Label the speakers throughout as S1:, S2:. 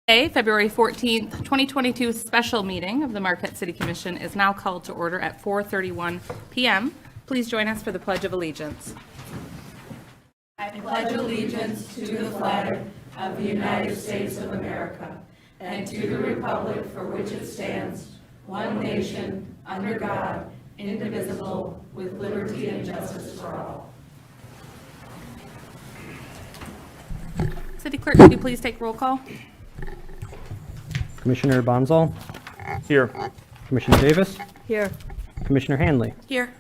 S1: Today, February 14th, 2022 special meeting of the Marquette City Commission is now called to order at 4:31 p.m. Please join us for the Pledge of Allegiance.
S2: I pledge allegiance to the flag of the United States of America and to the republic for which it stands, one nation, under God, indivisible, with liberty and justice for all.
S1: City Clerk, could you please take roll call?
S3: Commissioner Bonzal.
S4: Here.
S3: Commissioner Davis.
S2: Here.
S3: Commissioner Hanley.
S1: Here.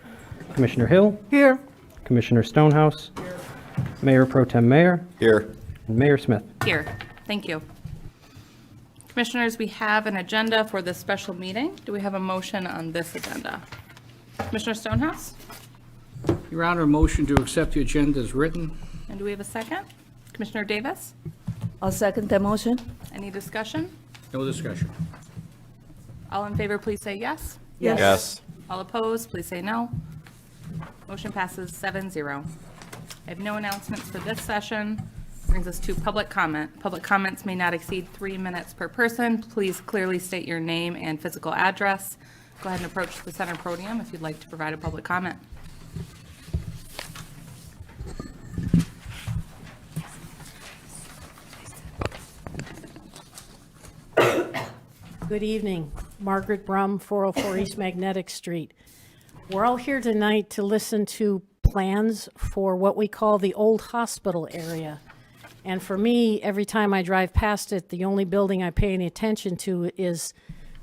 S3: Commissioner Hill.
S2: Here.
S3: Commissioner Stonehouse. Here. Mayor Pro Tem Mayor.
S4: Here.
S3: And Mayor Smith.
S1: Here. Thank you. Commissioners, we have an agenda for this special meeting. Do we have a motion on this agenda? Commissioner Stonehouse?
S5: Your Honor, a motion to accept the agenda as written.
S1: And do we have a second? Commissioner Davis?
S2: I'll second the motion.
S1: Any discussion?
S5: No discussion.
S1: All in favor, please say yes.
S4: Yes.
S1: All opposed, please say no. Motion passes 7-0. I have no announcements for this session. Brings us to public comment. Public comments may not exceed 3 minutes per person. Please clearly state your name and physical address. Go ahead and approach the center podium if you'd like to provide a public comment.
S6: Good evening. Margaret Brum, 404 East Magnetic Street. We're all here tonight to listen to plans for what we call the old hospital area. And for me, every time I drive past it, the only building I pay any attention to is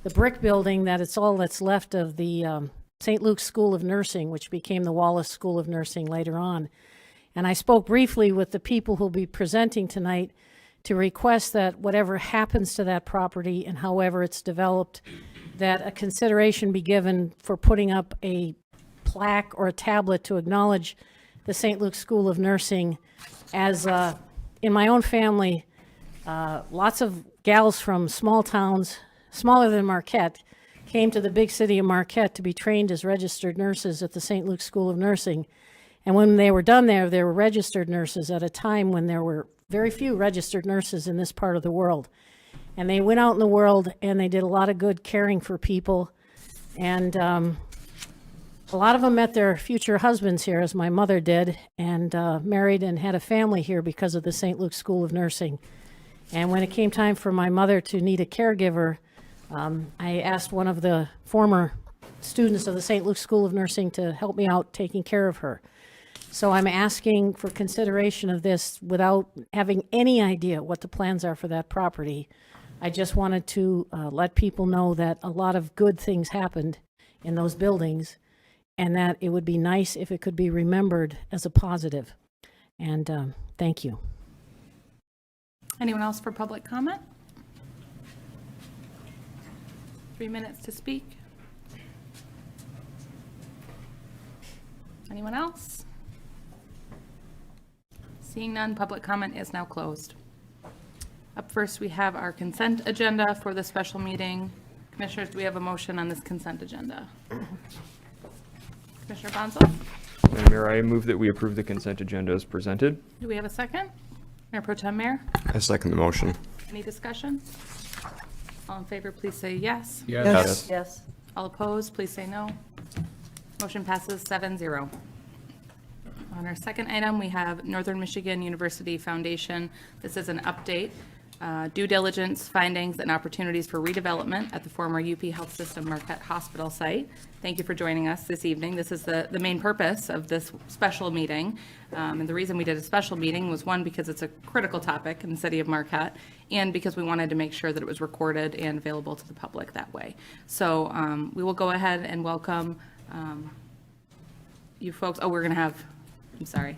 S6: the brick building that it's all that's left of the St. Luke's School of Nursing, which became the Wallace School of Nursing later on. And I spoke briefly with the people who'll be presenting tonight to request that whatever happens to that property and however it's developed, that a consideration be given for putting up a plaque or a tablet to acknowledge the St. Luke's School of Nursing. As in my own family, lots of gals from small towns, smaller than Marquette, came to the big city of Marquette to be trained as registered nurses at the St. Luke's School of Nursing. And when they were done there, they were registered nurses at a time when there were very few registered nurses in this part of the world. And they went out in the world and they did a lot of good caring for people. And a lot of them met their future husbands here, as my mother did, and married and had a family here because of the St. Luke's School of Nursing. And when it came time for my mother to need a caregiver, I asked one of the former students of the St. Luke's School of Nursing to help me out taking care of her. So I'm asking for consideration of this without having any idea what the plans are for that property. I just wanted to let people know that a lot of good things happened in those buildings and that it would be nice if it could be remembered as a positive. And thank you.
S1: Anyone else for public comment? 3 minutes to speak. Anyone else? Seeing none, public comment is now closed. Up first, we have our consent agenda for the special meeting. Commissioners, do we have a motion on this consent agenda? Commissioner Bonzo?
S4: Madam Mayor, I move that we approve the consent agenda as presented.
S1: Do we have a second? Mayor Pro Tem Mayor?
S7: I second the motion.
S1: Any discussion? All in favor, please say yes.
S5: Yes.
S2: Yes.
S1: All opposed, please say no. Motion passes 7-0. On our second item, we have Northern Michigan University Foundation. This is an update, due diligence, findings, and opportunities for redevelopment at the former UP Health System Marquette Hospital site. Thank you for joining us this evening. This is the main purpose of this special meeting. And the reason we did a special meeting was, one, because it's a critical topic in the city of Marquette, and because we wanted to make sure that it was recorded and available to the public that way. So we will go ahead and welcome you folks. Oh, we're going to have, I'm sorry.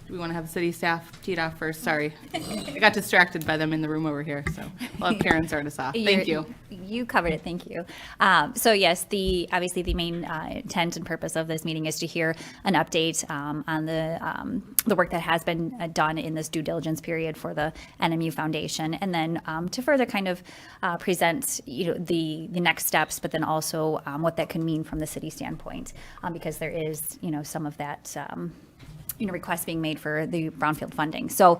S1: Do we want to have city staff teed off first? Sorry. I got distracted by them in the room over here, so we'll have Karen start us off. Thank you.
S8: You covered it, thank you. So yes, obviously the main intent and purpose of this meeting is to hear an update on the work that has been done in this due diligence period for the NMU Foundation, and then to further kind of present the next steps, but then also what that could mean from the city standpoint, because there is some of that requests being made for the brownfield funding. So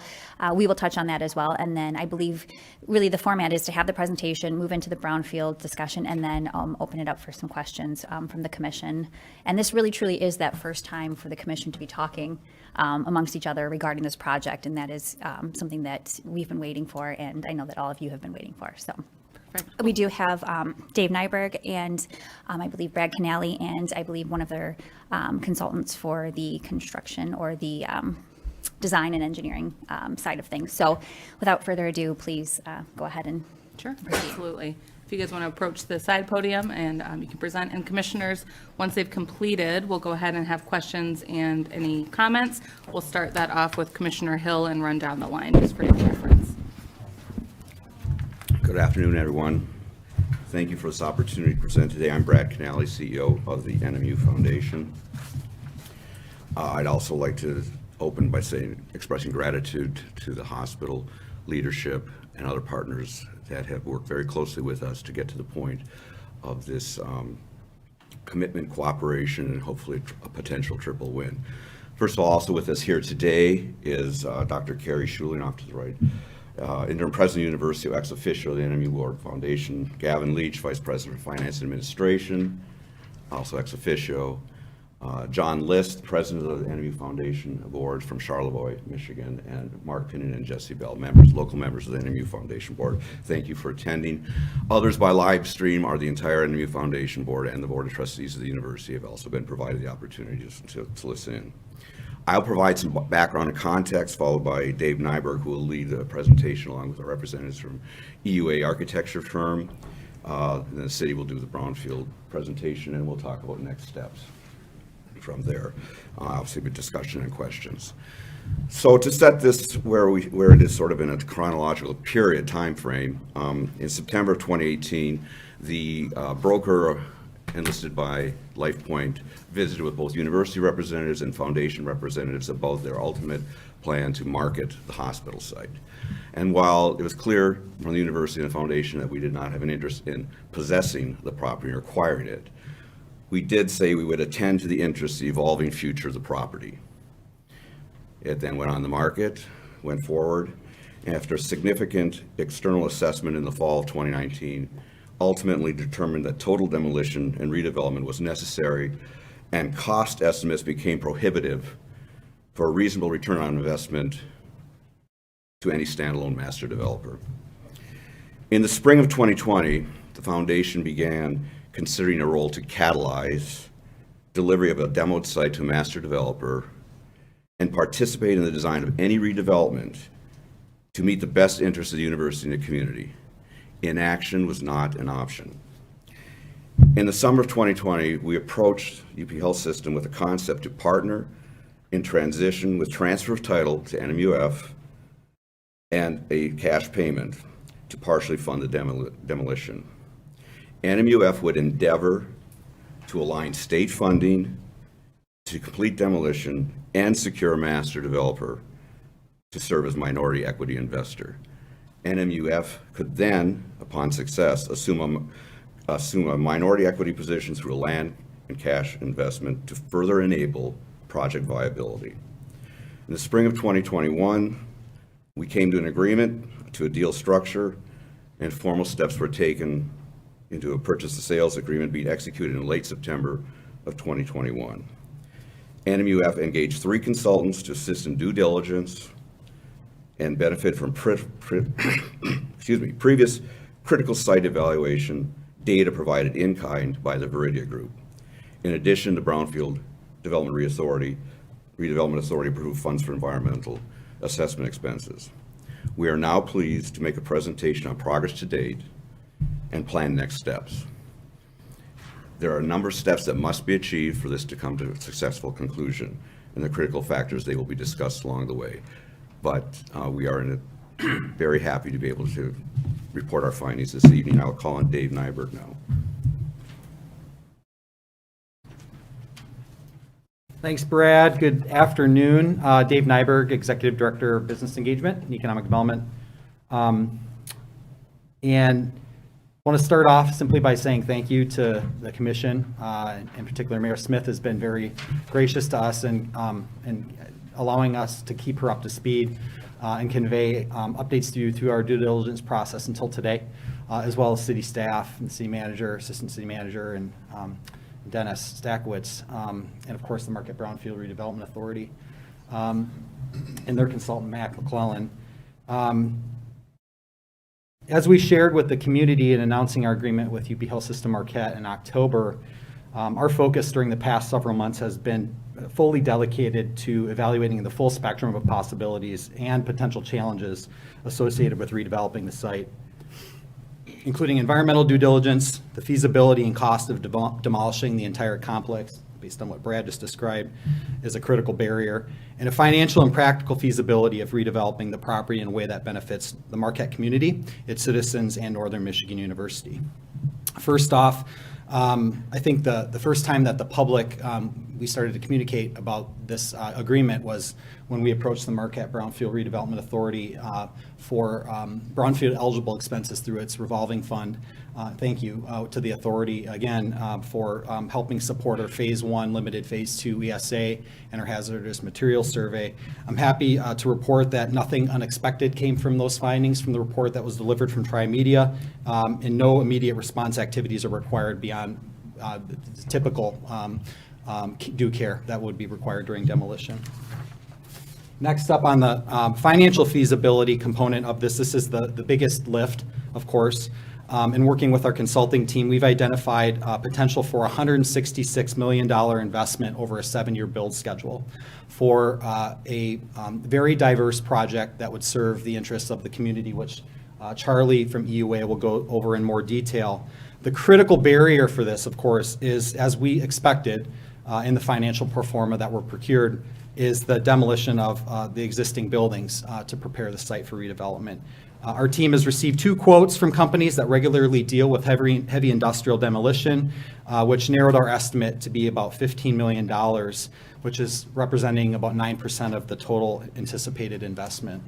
S8: we will touch on that as well. And then I believe really the format is to have the presentation, move into the brownfield discussion, and then open it up for some questions from the commission. And this really truly is that first time for the commission to be talking amongst each other regarding this project. And that is something that we've been waiting for, and I know that all of you have been waiting for. So.
S1: Perfect.
S8: We do have Dave Nyberg and I believe Brad Canale and I believe one of their consultants for the construction or the design and engineering side of things. So without further ado, please go ahead and
S1: Sure, absolutely. If you guys want to approach the side podium and you can present, and commissioners, once they've completed, we'll go ahead and have questions and any comments. We'll start that off with Commissioner Hill and run down the line just for your reference.
S7: Good afternoon, everyone. Thank you for this opportunity to present today. I'm Brad Canale, CEO of the NMU Foundation. I'd also like to open by expressing gratitude to the hospital leadership and other partners that have worked very closely with us to get to the point of this commitment, cooperation, and hopefully a potential triple win. First of all, also with us here today is Dr. Carrie Schuling, off to the right, Interim President of the University of ex officio of the NMU Board Foundation, Gavin Leach, Vice President of Finance and Administration, also ex officio, John List, President of the NMU Foundation Board from Charlevoix, Michigan, and Mark Pinnon and Jesse Bell, local members of the NMU Foundation Board. Thank you for attending. Others by live stream are the entire NMU Foundation Board and the Board of Trustees of the University have also been provided the opportunity to listen in. I'll provide some background and context, followed by Dave Nyberg, who will lead the presentation along with our representatives from EUA architecture firm. Then the city will do the brownfield presentation, and we'll talk about next steps from there. Obviously, with discussion and questions. So to set this where it is sort of in a chronological period time frame, in September of 2018, the broker enlisted by LifePoint visited with both university representatives and foundation representatives about their ultimate plan to market the hospital site. And while it was clear from the university and the foundation that we did not have an interest in possessing the property or acquiring it, we did say we would attend to the interests of the evolving future of the property. It then went on the market, went forward, and after a significant external assessment in the fall of 2019, ultimately determined that total demolition and redevelopment was necessary and cost estimates became prohibitive for a reasonable return on investment to any standalone master developer. In the spring of 2020, the foundation began considering a role to catalyze delivery of a demoed site to a master developer and participate in the design of any redevelopment to meet the best interests of the university and the community. Inaction was not an option. In the summer of 2020, we approached UP Health System with a concept to partner in transition with transfer of title to NMUF and a cash payment to partially fund the demolition. NMUF would endeavor to align state funding to complete demolition and secure a master developer to serve as minority equity investor. NMUF could then, upon success, assume a minority equity position through a land and cash investment to further enable project viability. In the spring of 2021, we came to an agreement to a deal structure, and formal steps were taken into a purchase and sales agreement being executed in late September of 2021. NMUF engaged 3 consultants to assist in due diligence and benefit from previous critical site evaluation data provided in kind by the Viridia Group. In addition, the Brownfield Redevelopment Authority approved funds for environmental assessment expenses. We are now pleased to make a presentation on progress to date and plan next steps. There are a number of steps that must be achieved for this to come to a successful conclusion, and the critical factors, they will be discussed along the way. But we are very happy to be able to report our findings this evening. I'll call on Dave Nyberg now.
S9: Thanks, Brad. Good afternoon. Dave Nyberg, Executive Director of Business Engagement and Economic Development. And I want to start off simply by saying thank you to the Commission. In particular, Mayor Smith has been very gracious to us and allowing us to keep her up to speed and convey updates to you through our due diligence process until today, as well as city staff and city manager, assistant city manager, and Dennis Stakowitz, and of course the Marquette Brownfield Redevelopment Authority, and their consultant, Mac McClellan. As we shared with the community in announcing our agreement with UP Health System Marquette in October, our focus during the past several months has been fully dedicated to evaluating the full spectrum of possibilities and potential challenges associated with redeveloping the site, including environmental due diligence, the feasibility and cost of demolishing the entire complex, based on what Brad just described, is a critical barrier, and a financial and practical feasibility of redeveloping the property in a way that benefits the Marquette community, its citizens, and Northern Michigan University. First off, I think the first time that the public, we started to communicate about this agreement was when we approached the Marquette Brownfield Redevelopment Authority for brownfield eligible expenses through its revolving fund. Thank you to the authority again for helping support our Phase 1 limited Phase 2 ESA and our hazardous materials survey. I'm happy to report that nothing unexpected came from those findings from the report that was delivered from Tri-Media, and no immediate response activities are required beyond the typical due care that would be required during demolition. Next up on the financial feasibility component of this is the biggest lift, of course. In working with our consulting team, we've identified potential for a $166 million investment over a 7-year build schedule for a very diverse project that would serve the interests of the community, which Charlie from EUA will go over in more detail. The critical barrier for this, of course, is, as we expected in the financial pro forma that were procured, is the demolition of the existing buildings to prepare the site for redevelopment. Our team has received 2 quotes from companies that regularly deal with heavy industrial demolition, which narrowed our estimate to be about $15 million, which is representing about 9% of the total anticipated investment.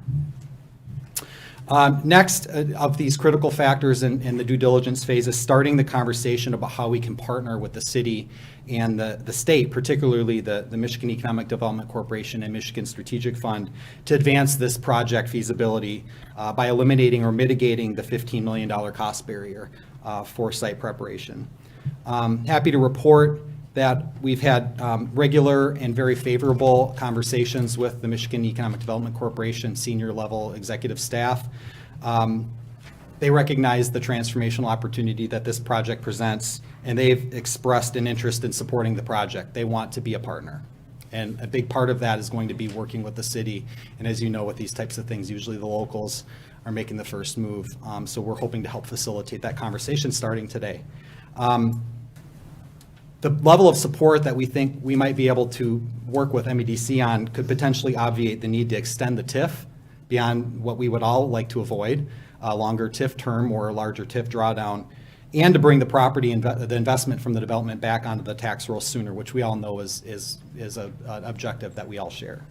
S9: Next of these critical factors in the due diligence phase is starting the conversation about how we can partner with the city and the state, particularly the Michigan Economic Development Corporation and Michigan Strategic Fund, to advance this project feasibility by eliminating or mitigating the $15 million cost barrier for site preparation. Happy to report that we've had regular and very favorable conversations with the Michigan Economic Development Corporation senior level executive staff. They recognize the transformational opportunity that this project presents, and they've expressed an interest in supporting the project. They want to be a partner. And a big part of that is going to be working with the city. And as you know, with these types of things, usually the locals are making the first move. So we're hoping to help facilitate that conversation starting today. The level of support that we think we might be able to work with MEDC on could potentially obviate the need to extend the TIF beyond what we would all like to avoid, a longer TIF term or a larger TIF drawdown, and to bring the property the investment from the development back onto the tax roll sooner, which we all know is an objective that we all share.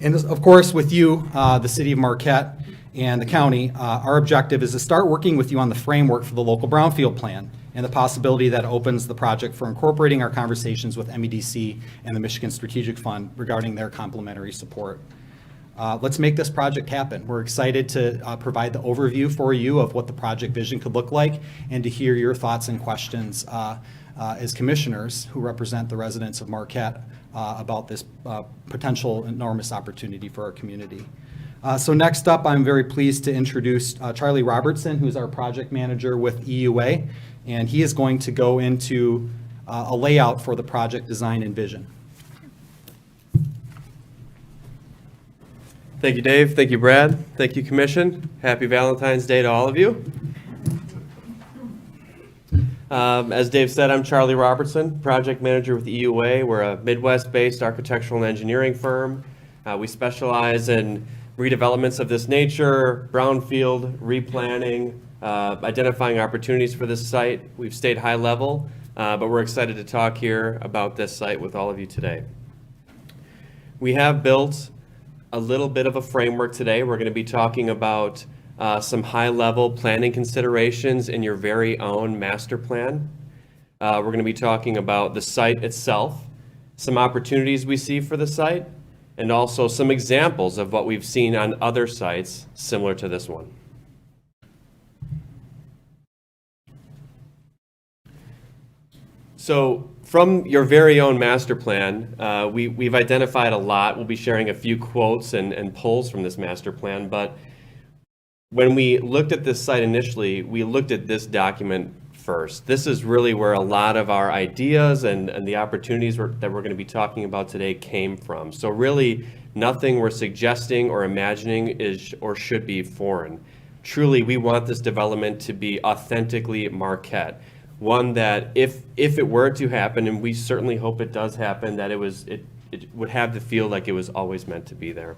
S9: And of course, with you, the city of Marquette and the county, our objective is to start working with you on the framework for the local brownfield plan and the possibility that opens the project for incorporating our conversations with MEDC and the Michigan Strategic Fund regarding their complementary support. Let's make this project happen. We're excited to provide the overview for you of what the project vision could look like and to hear your thoughts and questions as commissioners who represent the residents of Marquette about this potential enormous opportunity for our community. So next up, I'm very pleased to introduce Charlie Robertson, who's our project manager with EUA, and he is going to go into a layout for the project design and vision.
S10: Thank you, Dave. Thank you, Brad. Thank you, Commission. Happy Valentine's Day to all of you. As Dave said, I'm Charlie Robertson, project manager with EUA. We're a Midwest-based architectural and engineering firm. We specialize in redevelopments of this nature, brownfield, replanning, identifying opportunities for this site. We've stayed high level, but we're excited to talk here about this site with all of you today. We have built a little bit of a framework today. We're going to be talking about some high-level planning considerations in your very own master plan. We're going to be talking about the site itself, some opportunities we see for the site, and also some examples of what we've seen on other sites similar to this one. So from your very own master plan, we've identified a lot. We'll be sharing a few quotes and pulls from this master plan, but when we looked at this site initially, we looked at this document first. This is really where a lot of our ideas and the opportunities that we're going to be talking about today came from. So really, nothing we're suggesting or imagining is or should be foreign. Truly, we want this development to be authentically Marquette. One that if it were to happen, and we certainly hope it does happen, that it would have to feel like it was always meant to be there.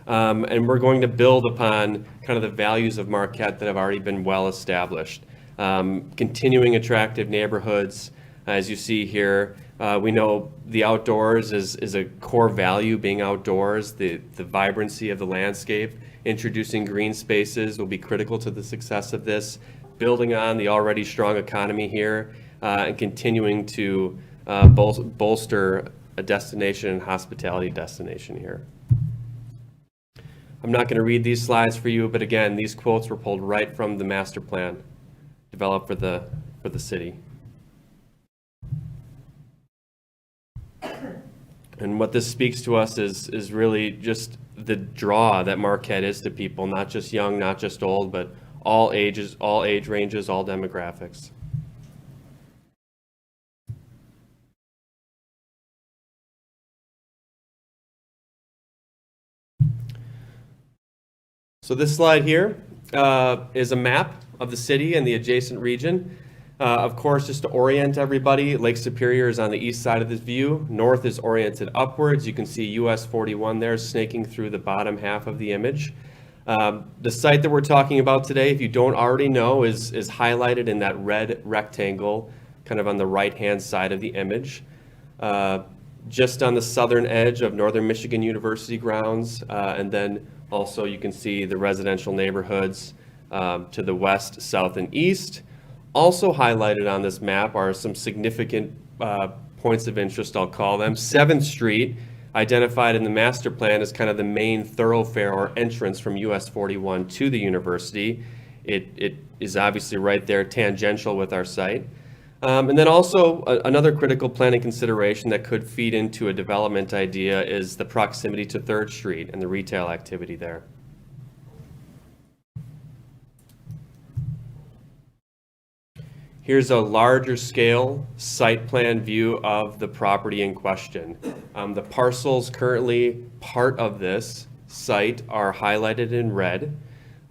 S10: And we're going to build upon kind of the values of Marquette that have already been well established. Continuing attractive neighborhoods, as you see here. We know the outdoors is a core value, being outdoors, the vibrancy of the landscape. Introducing green spaces will be critical to the success of this. Building on the already strong economy here, and continuing to bolster a destination and hospitality destination here. I'm not going to read these slides for you, but again, these quotes were pulled right from the master plan developed for the city. And what this speaks to us is really just the draw that Marquette is to people, not just young, not just old, but all ages, all age ranges, all demographics. So this slide here is a map of the city and the adjacent region. Of course, just to orient everybody, Lake Superior is on the east side of this view. North is oriented upwards. You can see US 41 there snaking through the bottom half of the image. The site that we're talking about today, if you don't already know, is highlighted in that red rectangle kind of on the right-hand side of the image. Just on the southern edge of Northern Michigan University grounds, and then also you can see the residential neighborhoods to the west, south, and east. Also highlighted on this map are some significant points of interest, I'll call them. 7th Street, identified in the master plan as kind of the main thoroughfare or entrance from US 41 to the university. It is obviously right there, tangential with our site. And then also another critical planning consideration that could feed into a development idea is the proximity to 3rd Street and the retail activity there. Here's a larger scale site plan view of the property in question. The parcels currently part of this site are highlighted in red.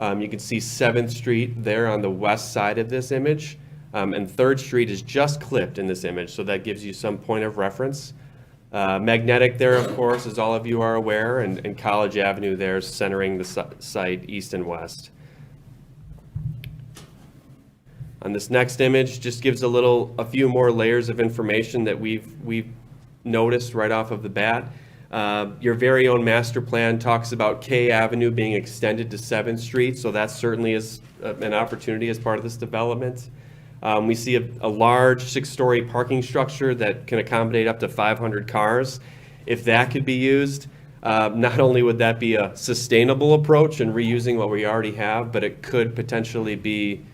S10: You can see 7th Street there on the west side of this image, and 3rd Street is just clipped in this image, so that gives you some point of reference. Magnetic there, of course, as all of you are aware, and College Avenue there centering the site east and west. On this next image, just gives a few more layers of information that we've noticed right off of the bat. Your very own master plan talks about K Avenue being extended to 7th Street, so that certainly is an opportunity as part of this development. We see a large 6-story parking structure that can accommodate up to 500 cars. If that could be used, not only would that be a sustainable approach in reusing what we already have, but it could potentially be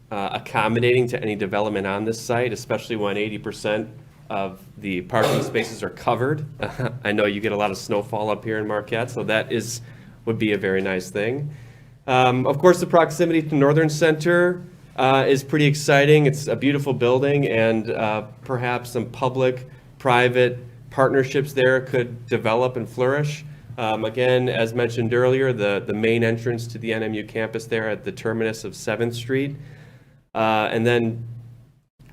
S10: accommodating to any development on this site, especially when 80% of the parking spaces are covered. I know you get a lot of snowfall up here in Marquette, so that would be a very nice thing. Of course, the proximity to Northern Center is pretty exciting. It's a beautiful building, and perhaps some public-private partnerships there could develop and flourish. Again, as mentioned earlier, the main entrance to the NMU campus there at the terminus of 7th Street. And then,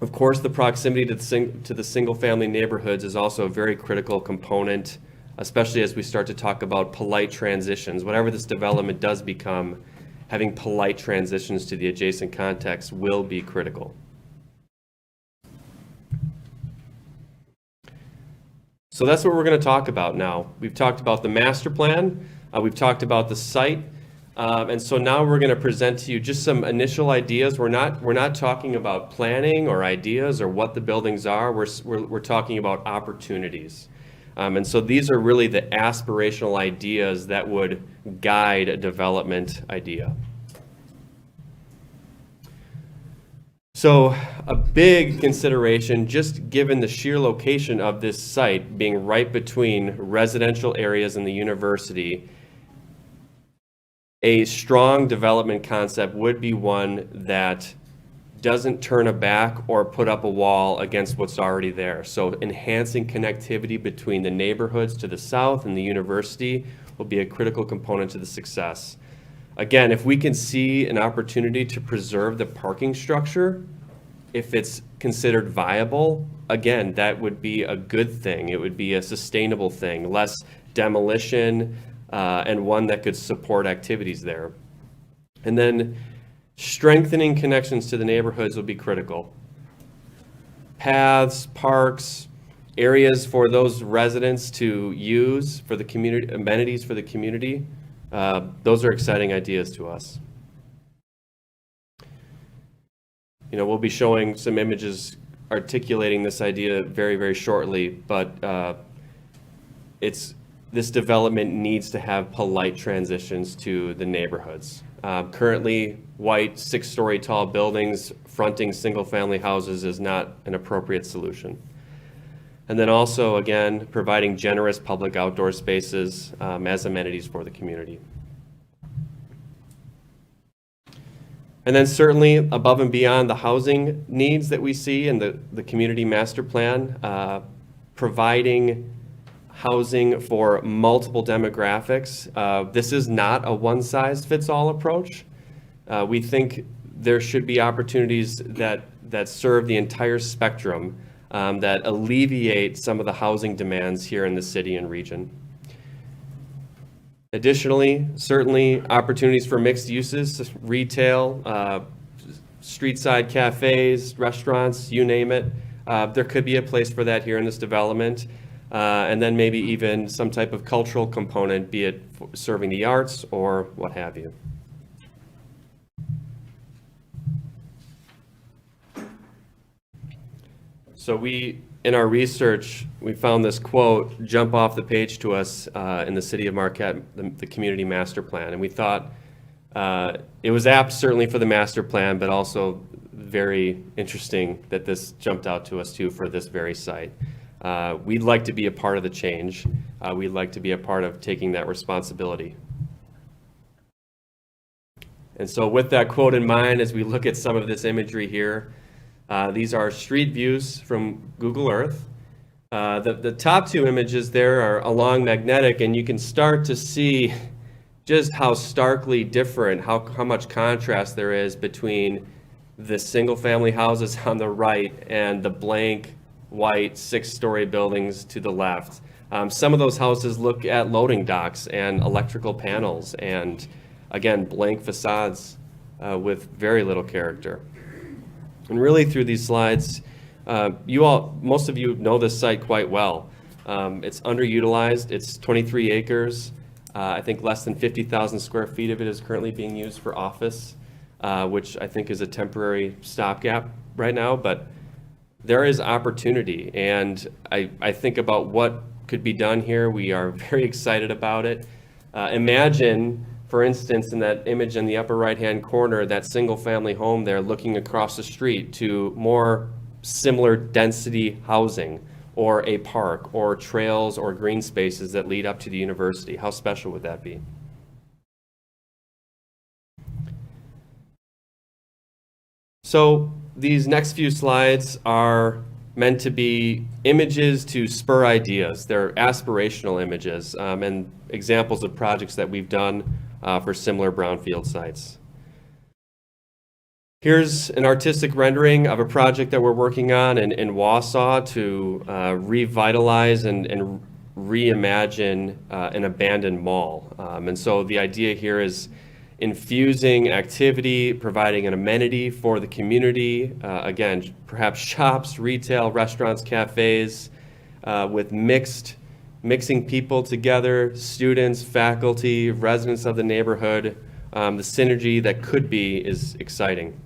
S10: of course, the proximity to the single-family neighborhoods is also a very critical component, especially as we start to talk about polite transitions. Whatever this development does become, having polite transitions to the adjacent context will be critical. So that's what we're going to talk about now. We've talked about the master plan. We've talked about the site. And so now we're going to present to you just some initial ideas. We're not talking about planning or ideas or what the buildings are. We're talking about opportunities. And so these are really the aspirational ideas that would guide a development idea. So a big consideration, just given the sheer location of this site being right between residential areas and the university, a strong development concept would be one that doesn't turn a back or put up a wall against what's already there. So enhancing connectivity between the neighborhoods to the south and the university will be a critical component to the success. Again, if we can see an opportunity to preserve the parking structure, if it's considered viable, again, that would be a good thing. It would be a sustainable thing, less demolition, and one that could support activities there. And then strengthening connections to the neighborhoods will be critical. Paths, parks, areas for those residents to use for the community, amenities for the community, those are exciting ideas to us. You know, we'll be showing some images articulating this idea very, very shortly, but this development needs to have polite transitions to the neighborhoods. Currently, white 6-story tall buildings fronting single-family houses is not an appropriate solution. And then also, again, providing generous public outdoor spaces as amenities for the community. And then certainly above and beyond the housing needs that we see in the community master plan, providing housing for multiple demographics. This is not a one-size-fits-all approach. We think there should be opportunities that serve the entire spectrum, that alleviate some of the housing demands here in the city and region. Additionally, certainly opportunities for mixed uses, retail, street-side cafes, restaurants, you name it. There could be a place for that here in this development. And then maybe even some type of cultural component, be it serving the arts or what have you. So in our research, we found this quote jump off the page to us in the city of Marquette, the community master plan. And we thought it was apt certainly for the master plan, but also very interesting that this jumped out to us too for this very site. We'd like to be a part of the change. We'd like to be a part of taking that responsibility. And so with that quote in mind, as we look at some of this imagery here, these are street views from Google Earth. The top two images there are along Magnetic, and you can start to see just how starkly different, how much contrast there is between the single-family houses on the right and the blank white 6-story buildings to the left. Some of those houses look at loading docks and electrical panels and, again, blank facades with very little character. And really through these slides, most of you know this site quite well. It's underutilized. It's 23 acres. I think less than 50,000 square feet of it is currently being used for office, which I think is a temporary stopgap right now, but there is opportunity, and I think about what could be done here. We are very excited about it. Imagine, for instance, in that image in the upper right-hand corner, that single-family home there looking across the street to more similar density housing, or a park, or trails, or green spaces that lead up to the university. How special would that be? So these next few slides are meant to be images to spur ideas. They're aspirational images and examples of projects that we've done for similar brownfield sites. Here's an artistic rendering of a project that we're working on in Wausau to revitalize and reimagine an abandoned mall. And so the idea here is infusing activity, providing an amenity for the community, again, perhaps shops, retail, restaurants, cafes, with mixing people together, students, faculty, residents of the neighborhood, The synergy that could be is exciting.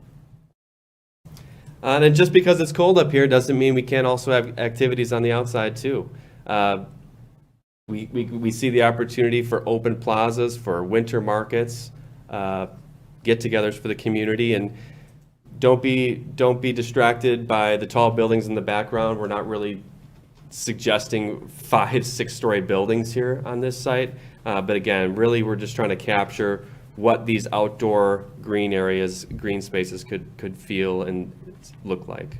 S10: And just because it's cold up here doesn't mean we can't also have activities on the outside too. We see the opportunity for open plazas, for winter markets, get-togethers for the community, and don't be distracted by the tall buildings in the background. We're not really suggesting 5, 6-story buildings here on this site, but again, really we're just trying to capture what these outdoor green areas, green spaces could feel and look like.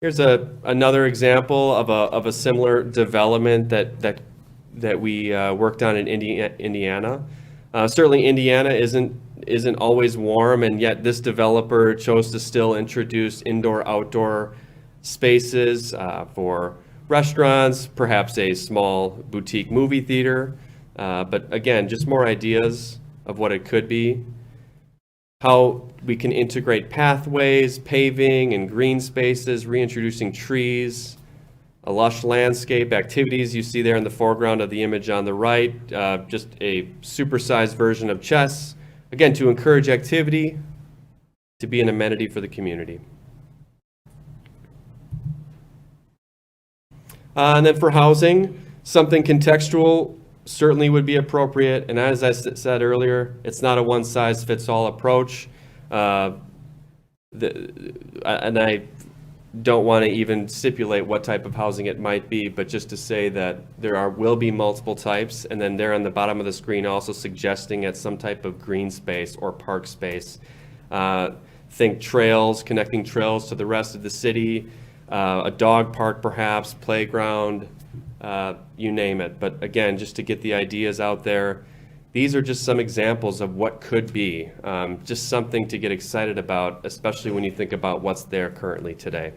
S10: Here's another example of a similar development that we worked on in Indiana. Certainly Indiana isn't always warm, and yet this developer chose to still introduce indoor-outdoor spaces for restaurants, perhaps a small boutique movie theater. But again, just more ideas of what it could be. How we can integrate pathways, paving, and green spaces, reintroducing trees, a lush landscape, activities you see there in the foreground of the image on the right, just a supersized version of chess, again, to encourage activity, to be an amenity for the community. And then for housing, something contextual certainly would be appropriate. And as I said earlier, it's not a one-size-fits-all approach. And I don't want to even stipulate what type of housing it might be, but just to say that will be multiple types. And then there on the bottom of the screen also suggesting at some type of green space or park space. Think trails, connecting trails to the rest of the city, a dog park perhaps, playground, you name it. But again, just to get the ideas out there, these are just some examples of what could be, just something to get excited about, especially when you think about what's there currently today.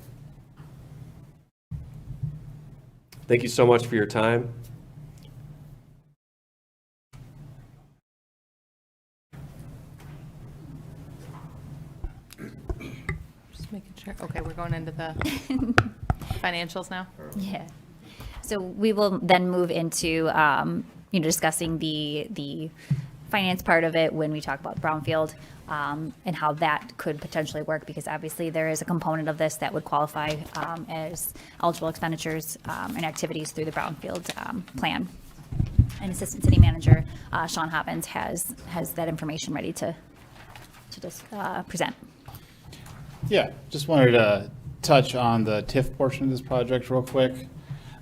S10: Thank you so much for your time.
S1: Just making sure. Okay, we're going into the financials now.
S8: Yeah. So we will then move into discussing the finance part of it when we talk about brownfield and how that could potentially work, because obviously there is a component of this that would qualify as eligible expenditures and activities through the brownfield plan. And Assistant City Manager Sean Hoppins has that information ready to just present.
S11: Yeah, just wanted to touch on the TIF portion of this project real quick.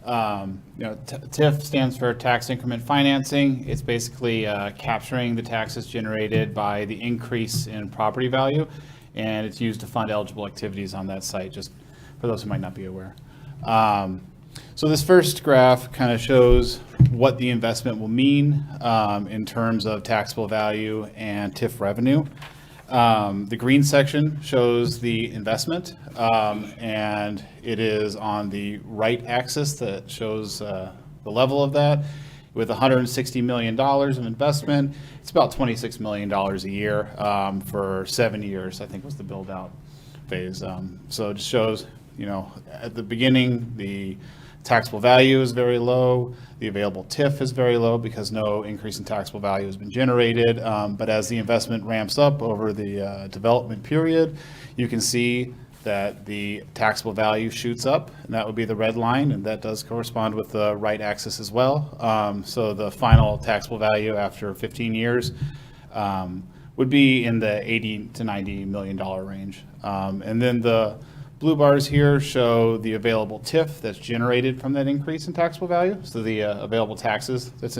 S11: TIF stands for Tax Increment Financing. It's basically capturing the taxes generated by the increase in property value, and it's used to fund eligible activities on that site, just for those who might not be aware. So this first graph kind of shows what the investment will mean in terms of taxable value and TIF revenue. The green section shows the investment, and it is on the right axis that shows the level of that. With $160 million of investment, it's about $26 million a year for 7 years, I think was the build out phase. So it just shows, at the beginning, the taxable value is very low. The available TIF is very low because no increase in taxable value has been generated. But as the investment ramps up over the development period, you can see that the taxable value shoots up, and that would be the red line, and that does correspond with the right axis as well. So the final taxable value after 15 years would be in the $80 to $90 million range. And then the blue bars here show the available TIF that's generated from that increase in taxable value, so the available taxes that's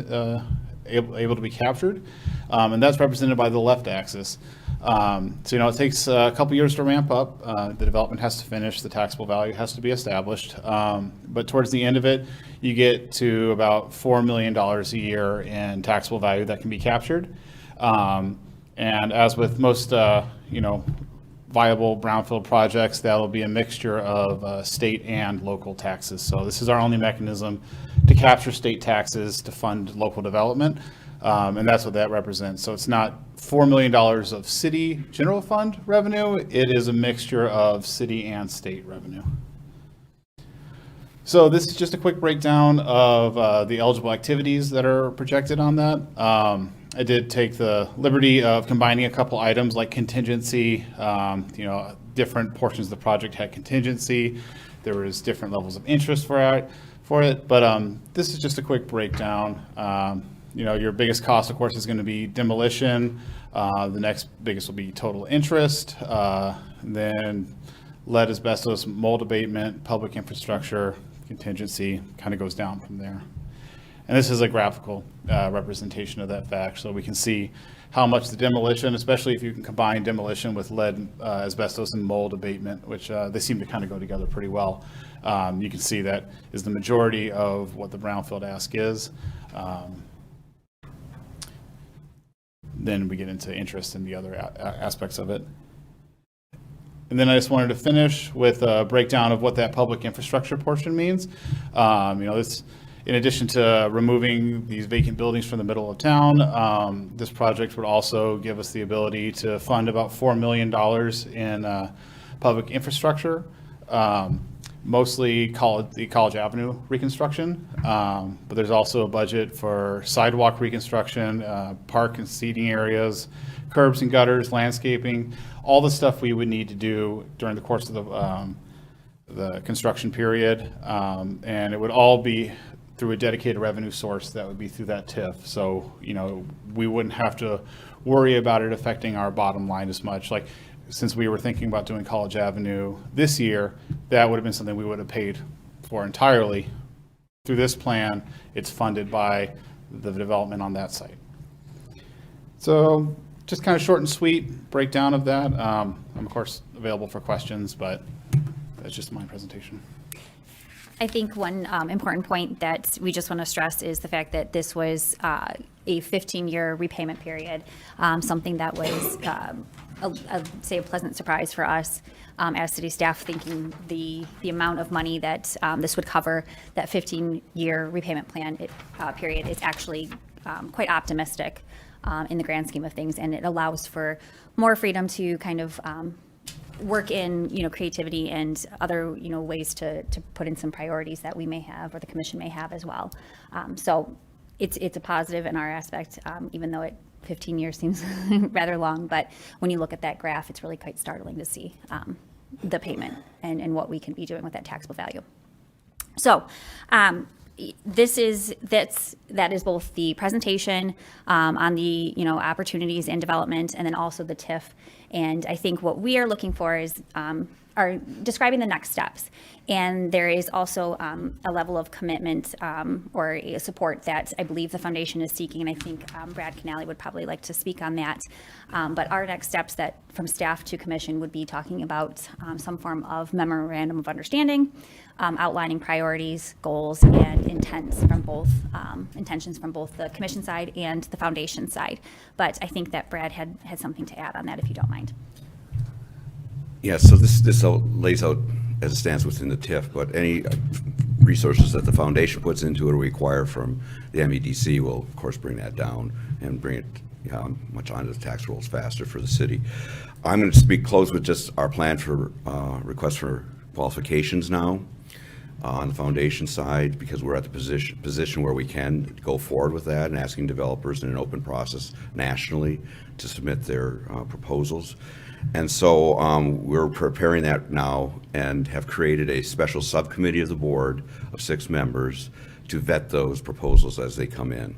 S11: able to be captured, and that's represented by the left axis. So it takes a couple years to ramp up. The development has to finish, the taxable value has to be established, but towards the end of it, you get to about $4 million a year in taxable value that can be captured. And as with most, viable brownfield projects, that'll be a mixture of state and local taxes. So this is our only mechanism to capture state taxes to fund local development, and that's what that represents. So it's not $4 million of city general fund revenue, it is a mixture of city and state revenue. So this is just a quick breakdown of the eligible activities that are projected on that. I did take the liberty of combining a couple items like contingency. Different portions of the project had contingency. There was different levels of interest for it. But this is just a quick breakdown. Your biggest cost, of course, is going to be demolition. The next biggest will be total interest. Then lead, asbestos, mold abatement, public infrastructure, contingency, kind of goes down from there. And this is a graphical representation of that fact, so we can see how much the demolition, especially if you can combine demolition with lead, asbestos, and mold abatement, which they seem to kind of go together pretty well. You can see that is the majority of what the brownfield ask is. Then we get into interest in the other aspects of it. And then I just wanted to finish with a breakdown of what that public infrastructure portion means. This, in addition to removing these vacant buildings from the middle of town, this project would also give us the ability to fund about $4 million in public infrastructure, mostly the College Avenue reconstruction. But there's also a budget for sidewalk reconstruction, park and seating areas, curbs and gutters, landscaping, all the stuff we would need to do during the course of the construction period. And it would all be through a dedicated revenue source that would be through that TIF. So, we wouldn't have to worry about it affecting our bottom line as much. Like, since we were thinking about doing College Avenue this year, that would have been something we would have paid for entirely. Through this plan, it's funded by the development on that site. So just kind of short and sweet breakdown of that. I'm of course available for questions, but that's just my presentation.
S8: I think one important point that we just want to stress is the fact that this was a 15-year repayment period, something that was, I'd say, a pleasant surprise for us as city staff, thinking the amount of money that this would cover, that 15-year repayment plan period, is actually quite optimistic in the grand scheme of things, and it allows for more freedom to kind of work in creativity and other ways to put in some priorities that we may have or the commission may have as well. So it's a positive in our aspect, even though 15 years seems rather long. But when you look at that graph, it's really quite startling to see the payment and what we can be doing with that taxable value. So that is both the presentation on the opportunities and development, and then also the TIF. And I think what we are looking for is are describing the next steps. And there is also a level of commitment or a support that I believe the foundation is seeking, and I think Brad Canale would probably like to speak on that. But our next steps that from staff to commission would be talking about some form of memorandum of understanding, outlining priorities, goals, and intentions from both the commission side and the foundation side. But I think that Brad had something to add on that, if you don't mind.
S7: Yeah, so this lays out as it stands within the TIF, but any resources that the foundation puts into it or require from the MEDC will, of course, bring that down and bring it much onto the tax rolls faster for the city. I'm going to close with just our plan for requests for qualifications now on the foundation side, because we're at the position where we can go forward with that and asking developers in an open process nationally to submit their proposals. And so we're preparing that now and have created a special subcommittee of the board of 6 members to vet those proposals as they come in.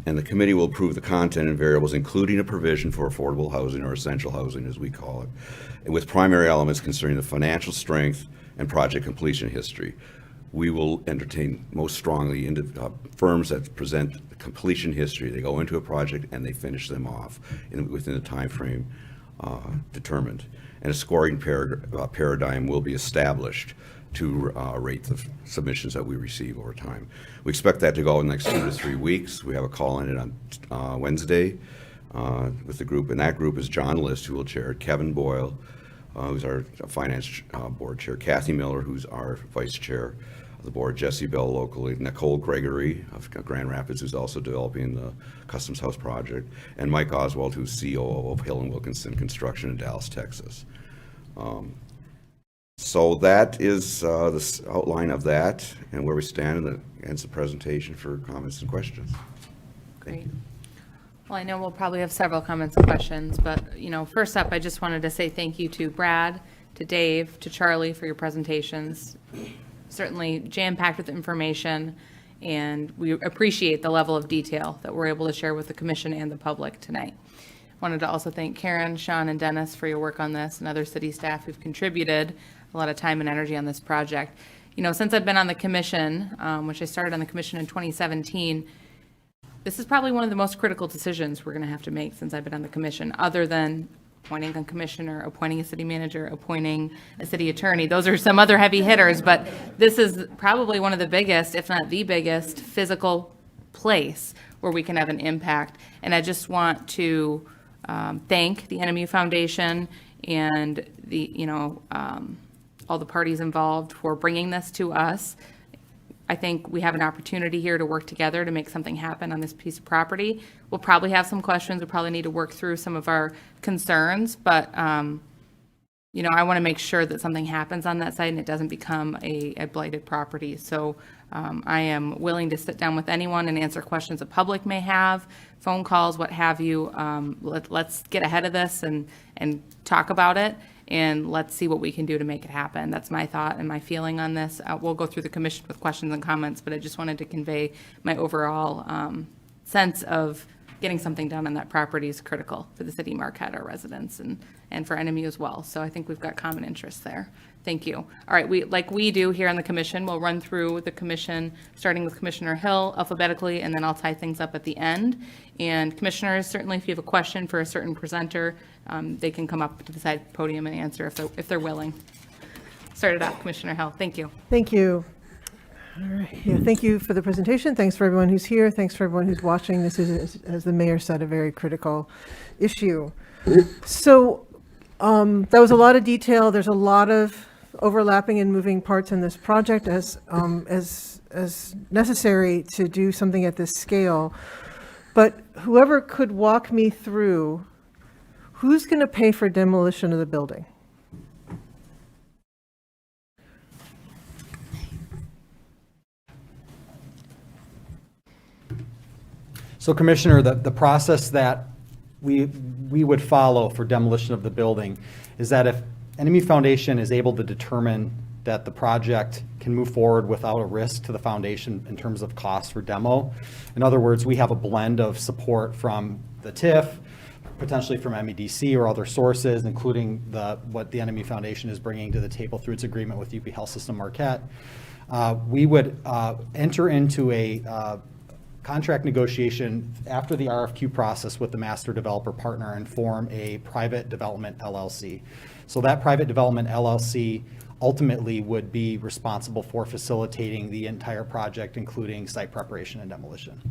S7: And the committee will approve the content and variables, including a provision for affordable housing, or essential housing as we call it, and with primary elements concerning the financial strength and project completion history. We will entertain most strongly into firms that present the completion history. They go into a project and they finish them off within the time frame determined. And a scoring paradigm will be established to rate the submissions that we receive over time. We expect that to go in the next 2 to 3 weeks. We have a call on it on Wednesday with the group, and that group is John List, who will chair it, Kevin Boyle, who's our finance board chair, Kathy Miller, who's our vice chair of the board, Jesse Bell locally, Nicole Gregory of Grand Rapids, who's also developing the Customs House project, and Mike Oswald, who's COO of Hill & Wilkinson Construction in Dallas, Texas. So that is the outline of that and where we stand, and that ends the presentation for comments and questions.
S1: Great. Well, I know we'll probably have several comments and questions, but, first up, I just wanted to say thank you to Brad, to Dave, to Charlie for your presentations. Certainly jam-packed with information, and we appreciate the level of detail that we're able to share with the commission and the public tonight. Wanted to also thank Karen, Sean, and Dennis for your work on this, and other city staff who've contributed a lot of time and energy on this project. Since I've been on the commission, which I started on the commission in 2017, this is probably one of the most critical decisions we're going to have to make since I've been on the commission, other than appointing a commissioner, appointing a city manager, appointing a city attorney. Those are some other heavy hitters, but this is probably one of the biggest, if not the biggest, physical place where we can have an impact. And I just want to thank the NMU Foundation and all the parties involved for bringing this to us. I think we have an opportunity here to work together to make something happen on this piece of property. We'll probably have some questions. We'll probably need to work through some of our concerns, but I want to make sure that something happens on that site and it doesn't become a blighted property. So I am willing to sit down with anyone and answer questions the public may have, phone calls, what have you. Let's get ahead of this and talk about it. And let's see what we can do to make it happen. That's my thought and my feeling on this. We'll go through the commission with questions and comments, but I just wanted to convey my overall sense of getting something done on that property is critical for the city of Marquette, our residents, and for NMU as well. So I think we've got common interests there. Thank you. All right, like we do here on the commission, we'll run through the commission, starting with Commissioner Hill alphabetically, and then I'll tie things up at the end. And commissioners, certainly if you have a question for a certain presenter, they can come up to the side podium and answer if they're willing. Start it off, Commissioner Hill. Thank you.
S12: Thank you. All right. Yeah, thank you for the presentation. Thanks for everyone who's here. Thanks for everyone who's watching. This is, as the mayor said, a very critical issue. So that was a lot of detail. There's a lot of overlapping and moving parts in this project as necessary to do something at this scale. But whoever could walk me through, who's going to pay for demolition of the building?
S9: So Commissioner, the process that we would follow for demolition of the building is that if NMU Foundation is able to determine that the project can move forward without a risk to the foundation in terms of cost for demo. In other words, we have a blend of support from the TIF, potentially from MEDC or other sources, including what the NMU Foundation is bringing to the table through its agreement with UP Health System Marquette. We would enter into a contract negotiation after the RFQ process with the master developer partner and form a private development LLC. So that private development LLC ultimately would be responsible for facilitating the entire project, including site preparation and demolition.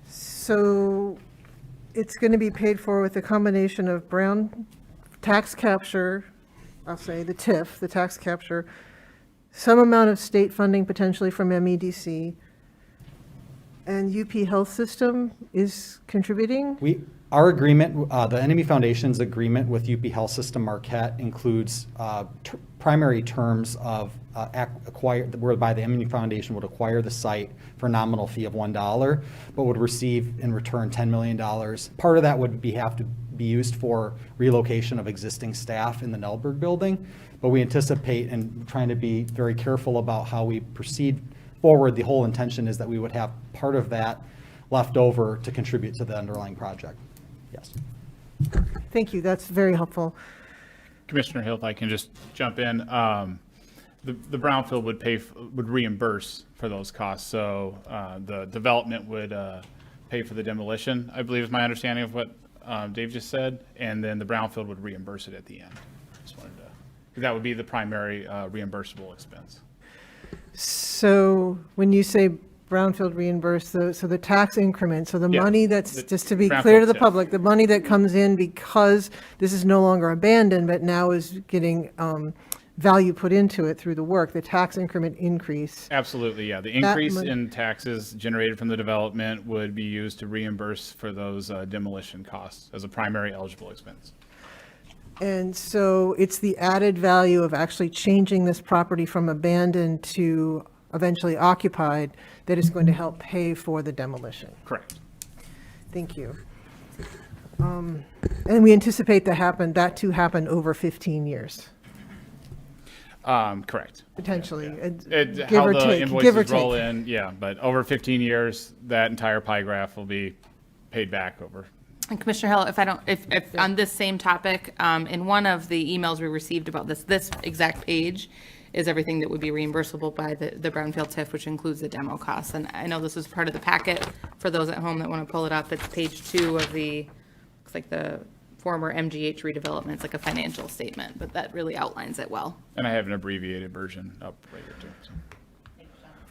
S12: So it's going to be paid for with a combination of Brown tax capture, I'll say the TIF, the tax capture, some amount of state funding potentially from MEDC, and UP Health System is contributing?
S9: Our agreement, the NMU Foundation's agreement with UP Health System Marquette includes primary terms of whereby the NMU Foundation would acquire the site for a nominal fee of $1, but would receive in return $10 million. Part of that would have to be used for relocation of existing staff in the Nelberg building, but we anticipate and trying to be very careful about how we proceed forward. The whole intention is that we would have part of that left over to contribute to the underlying project. Yes.
S12: Thank you. That's very helpful.
S11: Commissioner Hill, if I can just jump in. The brownfield would reimburse for those costs. So the development would pay for the demolition, I believe is my understanding of what Dave just said, and then the brownfield would reimburse it at the end. Just wanted to, that would be the primary reimbursable expense.
S12: So when you say brownfield reimburse, so the tax increment, so the money that's, just to be clear to the public, the money that comes in because this is no longer abandoned, but now is getting value put into it through the work, the tax increment increase.
S11: Absolutely, yeah. The increase in taxes generated from the development would be used to reimburse for those demolition costs as a primary eligible expense.
S12: And so it's the added value of actually changing this property from abandoned to eventually occupied that is going to help pay for the demolition.
S11: Correct.
S12: Thank you. And we anticipate that to happen over 15 years,
S11: Correct.
S12: potentially, give
S11: How
S12: or
S11: the
S12: take, give or
S11: invoices roll
S12: take.
S11: in, yeah, but over 15 years, that entire pie graph will be paid back over.
S1: And Commissioner Hill, if on this same topic, in one of the emails we received about this exact page is everything that would be reimbursable by the Brownfield TIF, which includes the demo costs. And I know this is part of the packet for those at home that want to pull it up. It's page 2 of looks like the former MGH redevelopment. It's like a financial statement, but that really outlines it well.
S11: And I have an abbreviated version up right here too. So.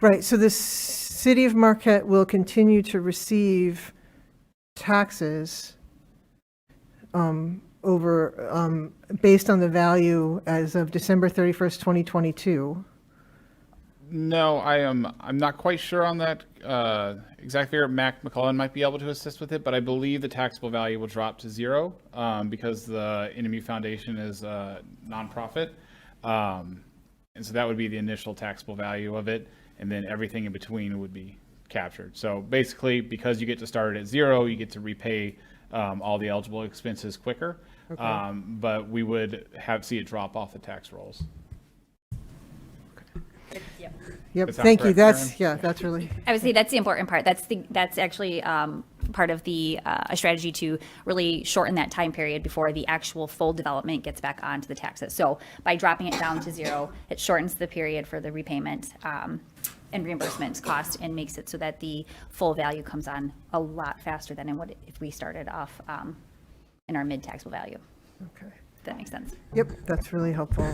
S12: Right, so the city of Marquette will continue to receive taxes based on the value as of December 31st, 2022.
S11: No, I'm not quite sure on that exact figure. Mac McCullen might be able to assist with it, but I believe the taxable value will drop to 0 because the NMU Foundation is a nonprofit. And so that would be the initial taxable value of it, and then everything in between would be captured. So basically, because you get to start at 0, you get to repay all the eligible expenses quicker.
S12: Okay.
S11: But we would see it drop off the tax rolls.
S12: Yep,
S11: Is that
S12: thank you,
S11: correct, Karen?
S12: that's really,
S8: I would say that's the important part. That's actually part of the a strategy to really shorten that time period before the actual full development gets back onto the taxes. So by dropping it down to 0, it shortens the period for the repayment and reimbursement cost and makes it so that the full value comes on a lot faster than if we started off in our mid-taxable value.
S12: okay.
S8: If that makes sense.
S12: Yep, that's really helpful.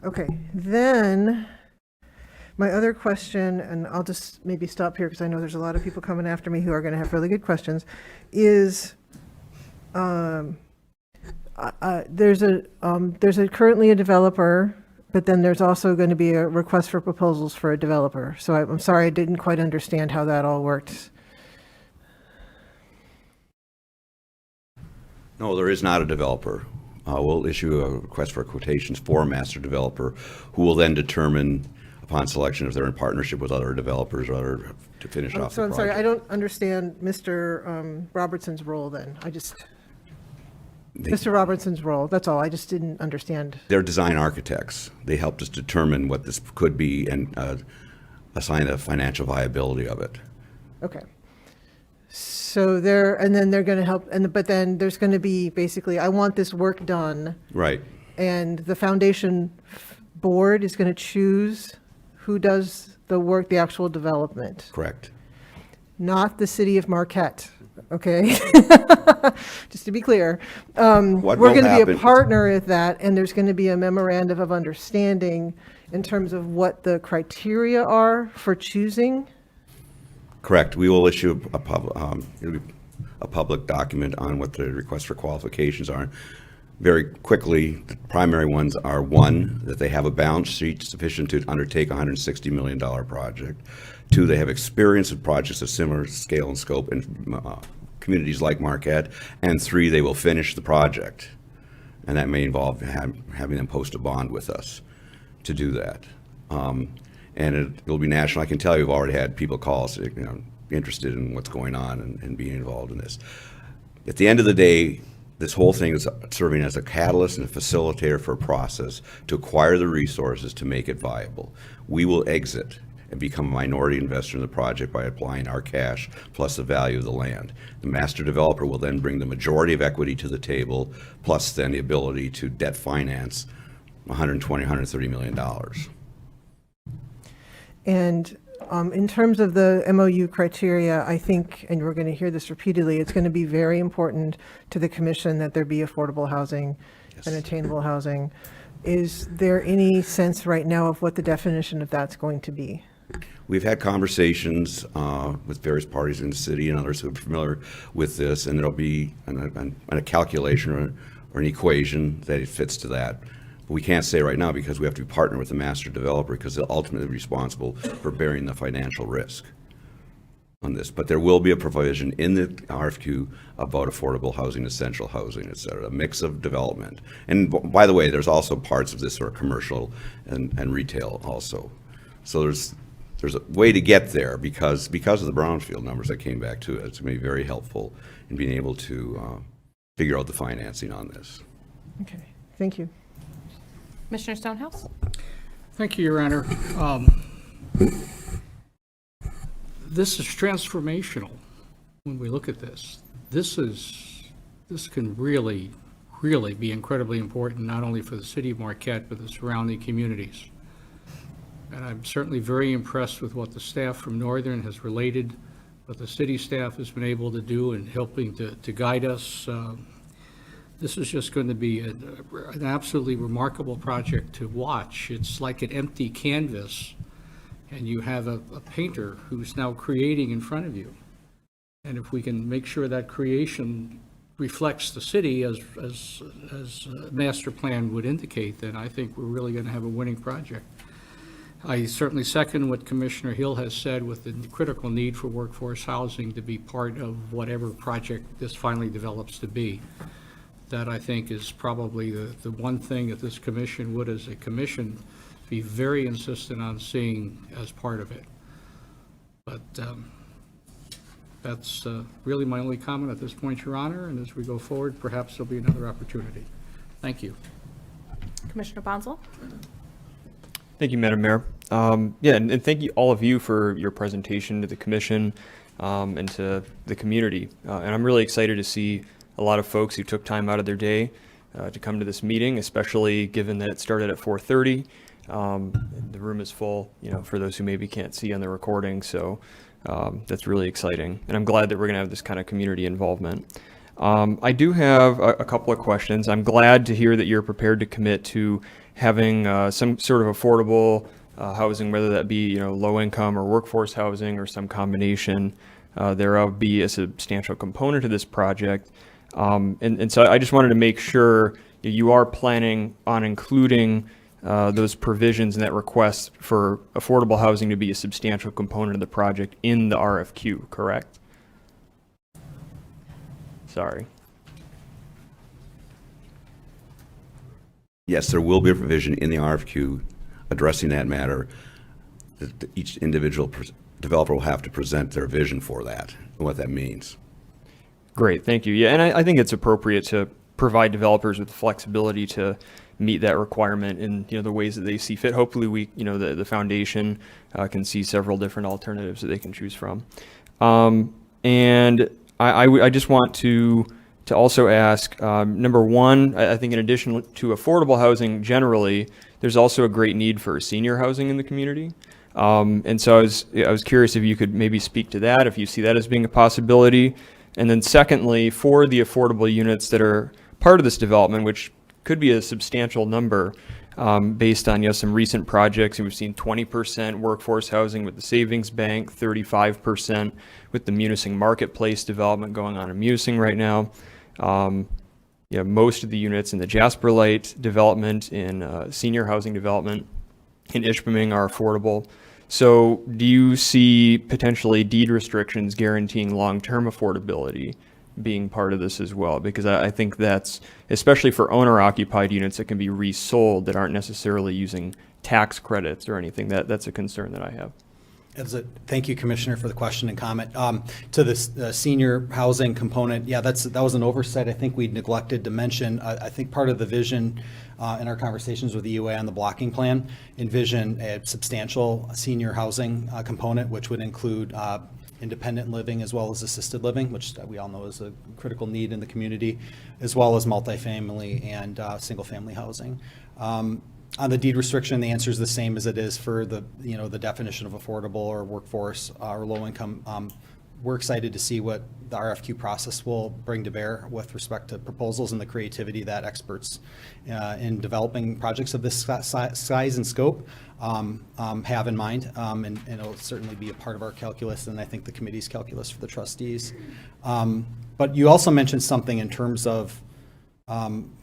S12: Okay, then, my other question, and I'll just maybe stop here because I know there's a lot of people coming after me who are going to have really good questions, is there's currently a developer, but then there's also going to be a request for proposals for a developer. So I'm sorry, I didn't quite understand how that all worked.
S7: No, there is not a developer. We'll issue a request for quotations for a master developer who will then determine upon selection if they're in partnership with other developers or other to finish off the
S12: So I'm sorry, I
S7: project.
S12: don't understand Mr. Robertson's role then. Mr. Robertson's role, that's all. I just didn't understand.
S7: They're design architects. They helped us determine what this could be and assign a financial viability of it.
S12: Okay. So and then they're going to help, but then there's going to be basically, I want this work done,
S7: Right.
S12: and the foundation board is going to choose who does the work, the actual development,
S7: Correct.
S12: not the city of Marquette, okay? Just to be clear.
S7: What
S12: We're
S7: will
S12: going to be
S7: happen-
S12: a partner with that, and there's going to be a memorandum of understanding in terms of what the criteria are for choosing.
S7: Correct. We will issue a public document on what the requests for qualifications are. Very quickly, the primary ones are, 1, that they have a balance sheet sufficient to undertake a $160 million project. 2, they have experience with projects of similar scale and scope in communities like Marquette. And 3, they will finish the project. And that may involve having them post a bond with us to do that. And it'll be national. I can tell you, we've already had people call us, interested in what's going on and being involved in this. At the end of the day, this whole thing is serving as a catalyst and a facilitator for a process to acquire the resources to make it viable. We will exit and become a minority investor in the project by applying our cash plus the value of the land. The master developer will then bring the majority of equity to the table, plus then the ability to debt finance $120, $130 million.
S12: And in terms of the MOU criteria, I think, and we're going to hear this repeatedly, it's going to be very important to the commission that there be affordable housing and attainable housing. Is there any sense right now of what the definition of that's going to be?
S7: We've had conversations with various parties in the city and others who are familiar with this, and there'll be a calculation or an equation that it fits to that. We can't say right now because we have to partner with the master developer because they're ultimately responsible for bearing the financial risk. on this, but there will be a provision in the RFQ about affordable housing, essential housing, et cetera, a mix of development. And by the way, there's also parts of this that are commercial and retail also. So there's a way to get there because of the brownfield numbers that came back to it. It's going to be very helpful in being able to figure out the financing on this.
S12: Okay, thank you.
S1: Commissioner Stonehouse?
S5: Thank you, Your Honor. This is transformational when we look at this. This can really be incredibly important, not only for the city of Marquette, but the surrounding communities. And I'm certainly very impressed with what the staff from Northern has related, what the city staff has been able to do in helping to guide us. This is just going to be an absolutely remarkable project to watch. It's like an empty canvas, and you have a painter who's now creating in front of you. And if we can make sure that creation reflects the city as a master plan would indicate, then I think we're really going to have a winning project. I certainly second what Commissioner Hill has said with the critical need for workforce housing to be part of whatever project this finally develops to be. That, I think, is probably the one thing that this commission would, as a commission, be very insistent on seeing as part of it. But that's really my only comment at this point, Your Honor, and as we go forward, perhaps there'll be another opportunity. Thank you.
S1: Commissioner Bonzel?
S4: Thank you, Madam Mayor. Yeah, and thank you, all of you, for your presentation to the commission and to the community. And I'm really excited to see a lot of folks who took time out of their day to come to this meeting, especially given that it started at 4:30. The room is full, for those who maybe can't see on the recording. So that's really exciting. And I'm glad that we're going to have this kind of community involvement. I do have a couple of questions. I'm glad to hear that you're prepared to commit to having some sort of affordable housing, whether that be low income or workforce housing or some combination thereof, be a substantial component of this project. And so I just wanted to make sure you are planning on including those provisions and that request for affordable housing to be a substantial component of the project in the RFQ, correct? Sorry.
S7: Yes, there will be a provision in the RFQ addressing that matter. Each individual developer will have to present their vision for that and what that means.
S4: Great, thank you. Yeah, and I think it's appropriate to provide developers with flexibility to meet that requirement in the ways that they see fit. Hopefully, the foundation can see several different alternatives that they can choose from. And I just want to also ask, number one, I think in addition to affordable housing generally, there's also a great need for senior housing in the community. And so I was curious if you could maybe speak to that, if you see that as being a possibility. And then secondly, for the affordable units that are part of this development, which could be a substantial number based on some recent projects, and we've seen 20% workforce housing with the Savings Bank, 35% with the Munising Marketplace development going on in Munising right now. Most of the units in the Jasper Light development, in senior housing development in Ishpeming are affordable. So do you see potentially deed restrictions guaranteeing long-term affordability being part of this as well? Because I think that's, especially for owner-occupied units that can be resold that aren't necessarily using tax credits or anything, that's a concern that I have.
S9: Thank you, Commissioner, for the question and comment. To this senior housing component, yeah, that was an oversight I think we neglected to mention. I think part of the vision in our conversations with the UA on the blocking plan envision a substantial senior housing component, which would include independent living as well as assisted living, which we all know is a critical need in the community, as well as multifamily and single-family housing. On the deed restriction, the answer is the same as it is for the definition of affordable or workforce or low income. We're excited to see what the RFQ process will bring to bear with respect to proposals and the creativity that experts in developing projects of this size and scope have in mind, and it'll certainly be a part of our calculus, and I think the committee's calculus for the trustees. But you also mentioned something in terms of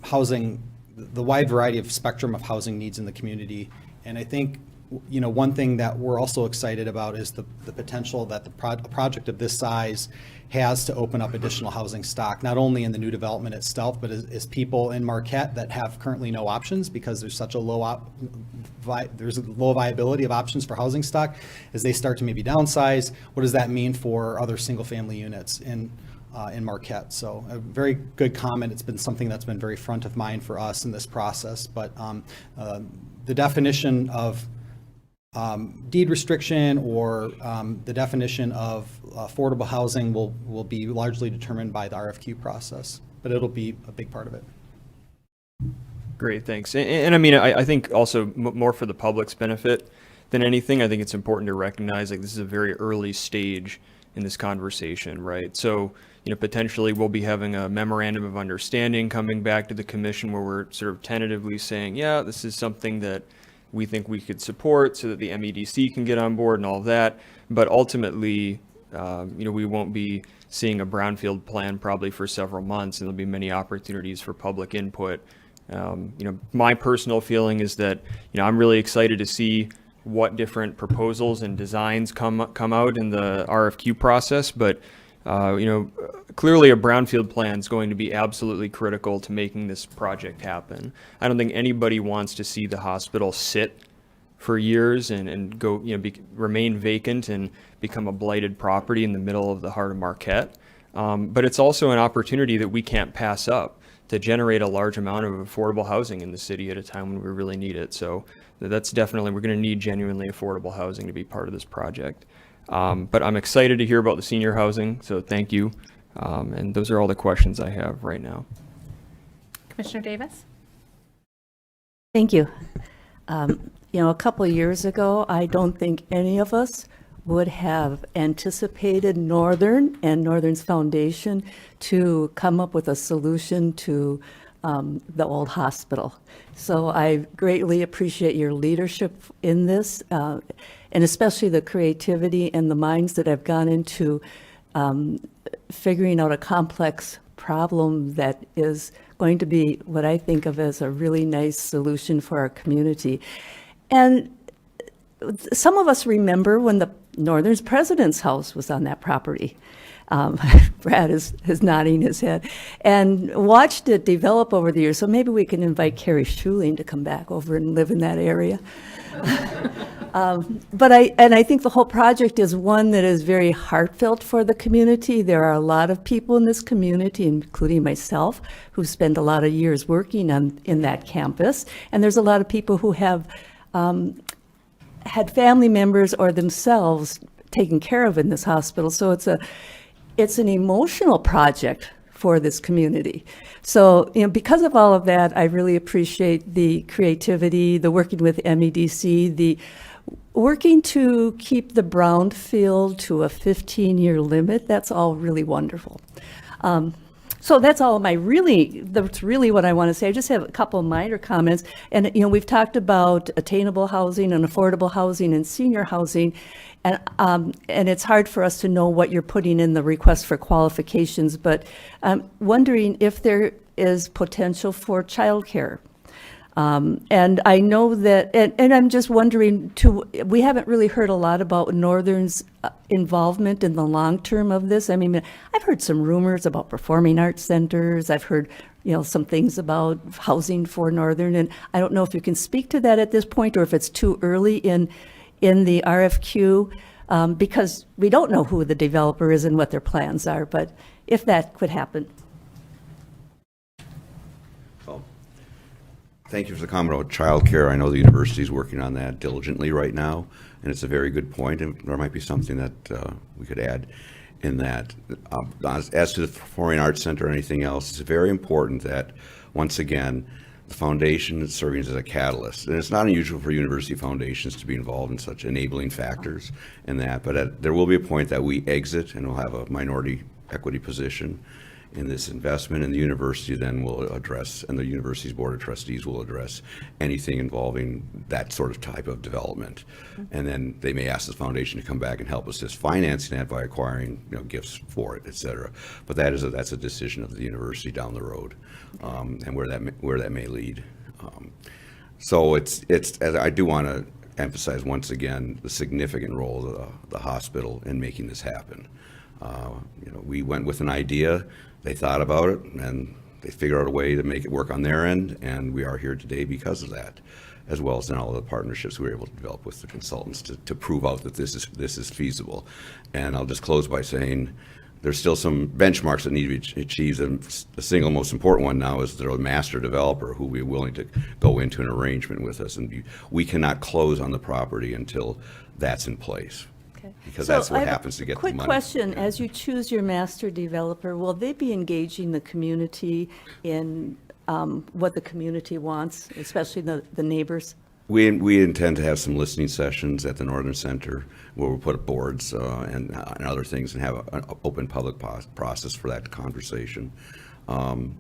S9: housing, the wide variety of spectrum of housing needs in the community, and I think one thing that we're also excited about is the potential that the project of this size has to open up additional housing stock, not only in the new development itself, but as people in Marquette that have currently no options because there's such a low viability of options for housing stock. As they start to maybe downsize, what does that mean for other single-family units in Marquette? So a very good comment. It's been something that's been very front of mind for us in this process. But the definition of deed restriction or the definition of affordable housing will be largely determined by the RFQ process, but it'll be a big part of it.
S4: Great, thanks. And I mean, I think also more for the public's benefit than anything, I think it's important to recognize like this is a very early stage in this conversation, right? So, potentially we'll be having a memorandum of understanding coming back to the commission where we're sort of tentatively saying, yeah, this is something that we think we could support so that the MEDC can get on board and all of that. But ultimately, we won't be seeing a brownfield plan probably for several months, and there'll be many opportunities for public input. My personal feeling is that, I'm really excited to see what different proposals and designs come out in the RFQ process, but clearly a brownfield plan is going to be absolutely critical to making this project happen. I don't think anybody wants to see the hospital sit for years and go, remain vacant and become a blighted property in the middle of the heart of Marquette. But it's also an opportunity that we can't pass up to generate a large amount of affordable housing in the city at a time when we really need it. So that's definitely, we're going to need genuinely affordable housing to be part of this project. But I'm excited to hear about the senior housing, so thank you. And those are all the questions I have right now.
S1: Commissioner Davis?
S13: Thank you. A couple of years ago, I don't think any of us would have anticipated Northern and Northern's foundation to come up with a solution to the old hospital. So I greatly appreciate your leadership in this, and especially the creativity and the minds that have gone into figuring out a complex problem that is going to be what I think of as a really nice solution for our community. And some of us remember when the Northern's president's house was on that property. Brad is nodding his head, and watched it develop over the years. So maybe we can invite Carrie Schuling to come back over and live in that area. But I think the whole project is one that is very heartfelt for the community. There are a lot of people in this community, including myself, who spend a lot of years working in that campus. And there's a lot of people who have had family members or themselves taken care of in this hospital. So it's an emotional project for this community. So, because of all of that, I really appreciate the creativity, the working with MEDC, the working to keep the brownfield to a 15-year limit. That's all really wonderful. So that's all that's really what I want to say. I just have a couple of minor comments. And, we've talked about attainable housing and affordable housing and senior housing. And it's hard for us to know what you're putting in the request for qualifications, but I'm wondering if there is potential for childcare. And I know that, and I'm just wondering too, we haven't really heard a lot about Northern's involvement in the long term of this. I mean, I've heard some rumors about performing arts centers. I've heard, some things about housing for Northern, and I don't know if you can speak to that at this point or if it's too early in the RFQ, because we don't know who the developer is and what their plans are, but if that could happen.
S7: Well, thank you for the comment about childcare. I know the university is working on that diligently right now, and it's a very good point, and there might be something that we could add in that. As to the Performing Arts Center or anything else, it's very important that, once again, the foundation is serving as a catalyst. And it's not unusual for university foundations to be involved in such enabling factors in that, but there will be a point that we exit and we'll have a minority equity position in this investment, and the university then will address, and the university's board of trustees will address anything involving that sort of type of development. And then they may ask the foundation to come back and help us just financing that by acquiring gifts for it, et cetera. But that's a decision of the university down the road, and where that may lead. So it's I do want to emphasize once again the significant role of the hospital in making this happen. We went with an idea, they thought about it, and they figured out a way to make it work on their end, and we are here today because of that, as well as in all of the partnerships we were able to develop with the consultants to prove out that this is feasible. And I'll just close by saying there's still some benchmarks that need to be achieved, and the single most important one now is the master developer who we're willing to go into an arrangement with us, and we cannot close on the property until that's in place.
S13: Okay.
S7: Because
S13: So
S7: that's what
S13: I have
S7: happens to get the money.
S13: Quick question, as you choose your master developer, will they be engaging the community in what the community wants, especially the neighbors?
S7: We intend to have some listening sessions at the Northern Center where we'll put up boards and other things and have an open public process for that conversation. We'll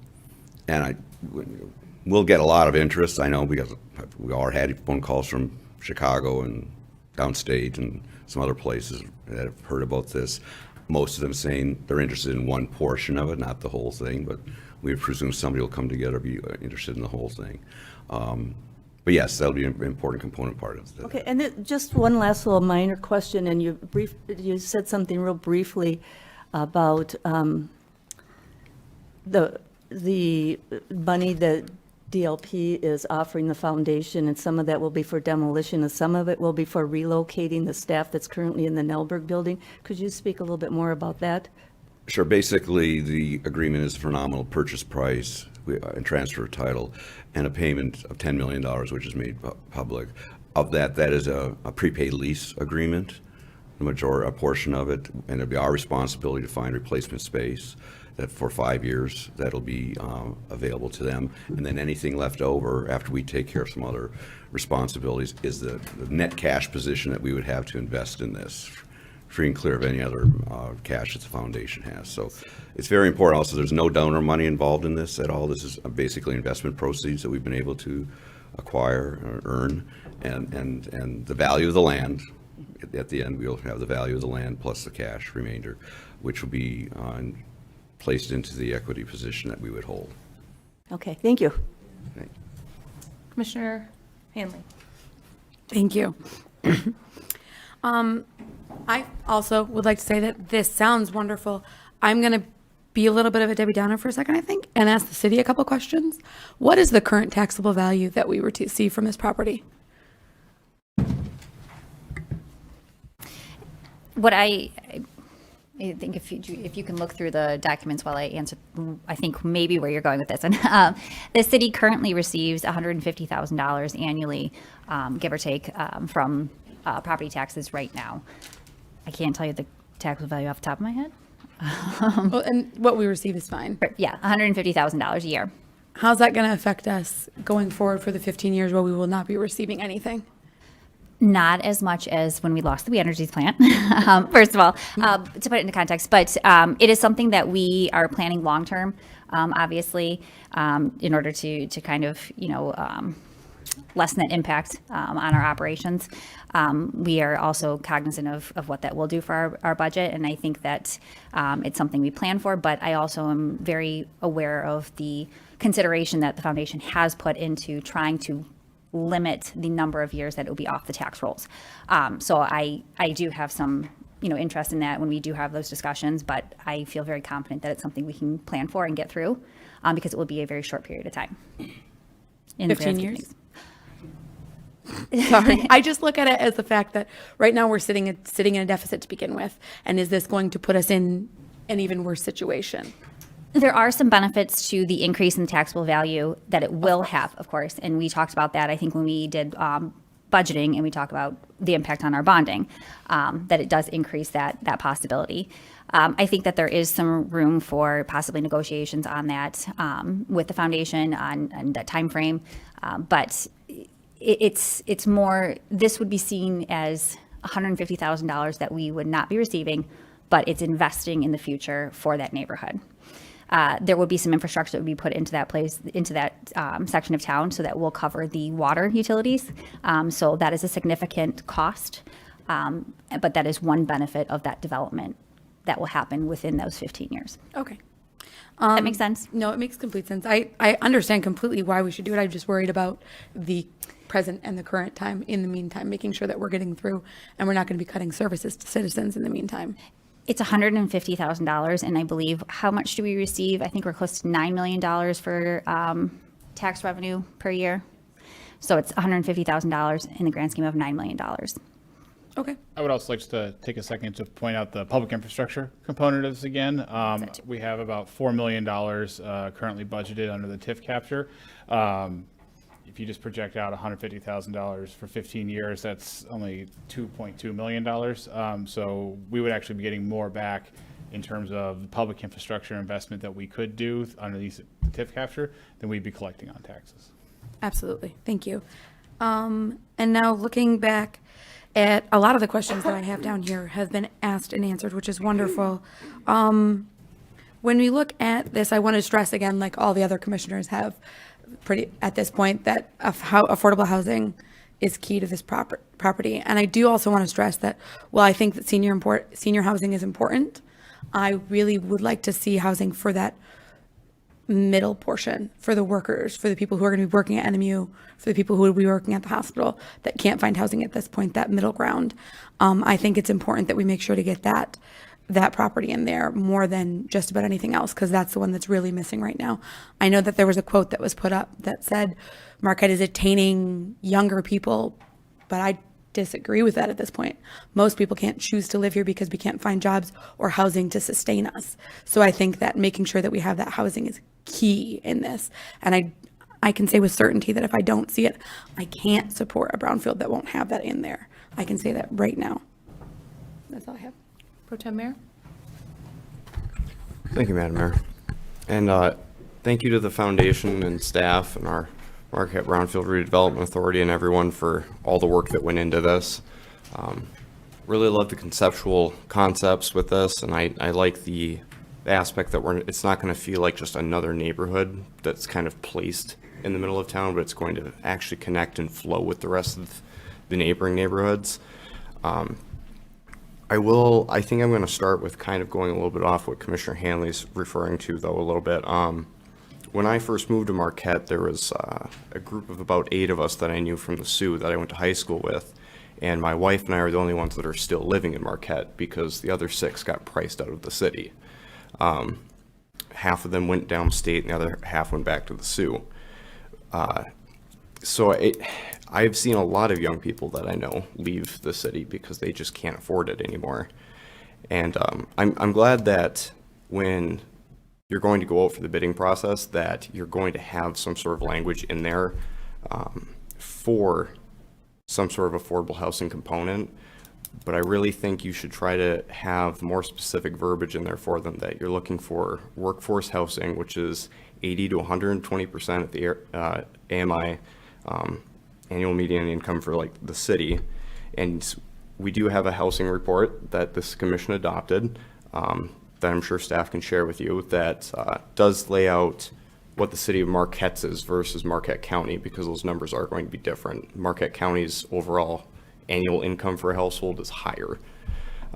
S7: get a lot of interest, I know, because we already had phone calls from Chicago and downstate and some other places that have heard about this. Most of them saying they're interested in one portion of it, not the whole thing, but we presume somebody will come together and be interested in the whole thing. But yes, that'll be an important component part of it.
S13: Okay, and just one last little minor question, and you said something real briefly about the money that DLP is offering the foundation, and some of that will be for demolition, and some of it will be for relocating the staff that's currently in the Nelberg building. Could you speak a little bit more about that?
S7: Sure. Basically, the agreement is for nominal purchase price and transfer of title and a payment of $10 million, which is made public. Of that is a prepaid lease agreement, a portion of it, and it'll be our responsibility to find replacement space that for 5 years that'll be available to them. And then anything left over after we take care of some other responsibilities is the net cash position that we would have to invest in this, free and clear of any other cash that the foundation has. So it's very important. Also, there's no donor money involved in this at all. This is basically investment proceeds that we've been able to acquire or earn, and the value of the land. At the end, we'll have the value of the land plus the cash remainder, which will be placed into the equity position that we would hold.
S13: Okay, thank you.
S7: Thank you.
S1: Commissioner Hanley.
S14: Thank you. I also would like to say that this sounds wonderful. I'm going to be a little bit of a Debbie Downer for a second, I think, and ask the city a couple questions. What is the current taxable value that we receive from this property?
S8: What I think if you can look through the documents while I answer, I think maybe where you're going with this. And the city currently receives $150,000 annually, give or take, from property taxes right now. I can't tell you the taxable value off the top of my head.
S14: Well, and what we receive is fine.
S8: But yeah, $150,000 a year.
S14: How's that going to affect us going forward for the 15 years where we will not be receiving anything?
S8: Not as much as when we lost the Energies plant, first of all, to put it into context. But it is something that we are planning long-term, obviously, in order to kind of, lessen that impact on our operations. We are also cognizant of what that will do for our budget, and I think that it's something we plan for, but I also am very aware of the consideration that the foundation has put into trying to limit the number of years that it will be off the tax rolls. So I do have some interest in that when we do have those discussions, but I feel very confident that it's something we can plan for and get through because it will be a very short period of time.
S14: 15 years? Sorry, I just look at it as the fact that right now we're sitting in a deficit to begin with, and is this going to put us in an even worse situation?
S8: There are some benefits to the increase in taxable value that it will have, of course, and we talked about that, I think, when we did budgeting, and we talked about the impact on our bonding, that it does increase that possibility. I think that there is some room for possibly negotiations on that with the foundation on that time frame, but it's more, this would be seen as $150,000 that we would not be receiving, but it's investing in the future for that neighborhood. There would be some infrastructure that would be put into that place, into that section of town, so that will cover the water utilities. So that is a significant cost, but that is one benefit of that development that will happen within those 15 years.
S14: Okay.
S8: That makes sense.
S14: No, it makes complete sense. I understand completely why we should do it. I'm just worried about the present and the current time in the meantime, making sure that we're getting through and we're not going to be cutting services to citizens in the meantime.
S8: It's $150,000, and I believe, how much do we receive? I think we're close to $9 million for tax revenue per year. So it's $150,000 in the grand scheme of $9 million.
S14: Okay.
S11: I would also like to take a second to point out the public infrastructure component of this again. We have about $4 million currently budgeted under the TIF capture. If you just project out $150,000 for 15 years, that's only $2.2 million. So we would actually be getting more back in terms of the public infrastructure investment that we could do under the TIF capture than we'd be collecting on taxes.
S14: Absolutely. Thank you. And now looking back at a lot of the questions that I have down here have been asked and answered, which is wonderful. When we look at this, I want to stress again, like all the other commissioners have pretty at this point, that how affordable housing is key to this property. And I do also want to stress that while I think that senior housing is important, I really would like to see housing for that middle portion, for the workers, for the people who are going to be working at NMU, for the people who will be working at the hospital that can't find housing at this point, that middle ground. I think it's important that we make sure to get that property in there more than just about anything else, because that's the one that's really missing right now. I know that there was a quote that was put up that said Marquette is attaining younger people, but I disagree with that at this point. Most people can't choose to live here because we can't find jobs or housing to sustain us. So I think that making sure that we have that housing is key in this. And I can say with certainty that if I don't see it, I can't support a brownfield that won't have that in there. I can say that right now. That's all I have.
S1: Pro Tem Mayor?
S10: Thank you, Madam Mayor. And thank you to the foundation and staff and our Marquette Brownfield Redevelopment Authority and everyone for all the work that went into this. Really love the conceptual concepts with this, and I like the aspect that it's not going to feel like just another neighborhood that's kind of placed in the middle of town, but it's going to actually connect and flow with the rest of the neighboring neighborhoods. I think I'm going to start with kind of going a little bit off what Commissioner Hanley's referring to, though, a little bit. When I first moved to Marquette, there was a group of about 8 of us that I knew from the Sioux that I went to high school with, and my wife and I are the only ones that are still living in Marquette because the other 6 got priced out of the city. Half of them went downstate, and the other half went back to the Sioux. I've seen a lot of young people that I know leave the city because they just can't afford it anymore. And I'm glad that when you're going to go out for the bidding process, that you're going to have some sort of language in there for some sort of affordable housing component. But I really think you should try to have more specific verbiage in there for them, that you're looking for workforce housing, which is 80 to 120% of the AMI annual median income for like the city. And we do have a housing report that this commission adopted that I'm sure staff can share with you that does lay out what the city of Marquette is versus Marquette County, because those numbers are going to be different. Marquette County's overall annual income for a household is higher.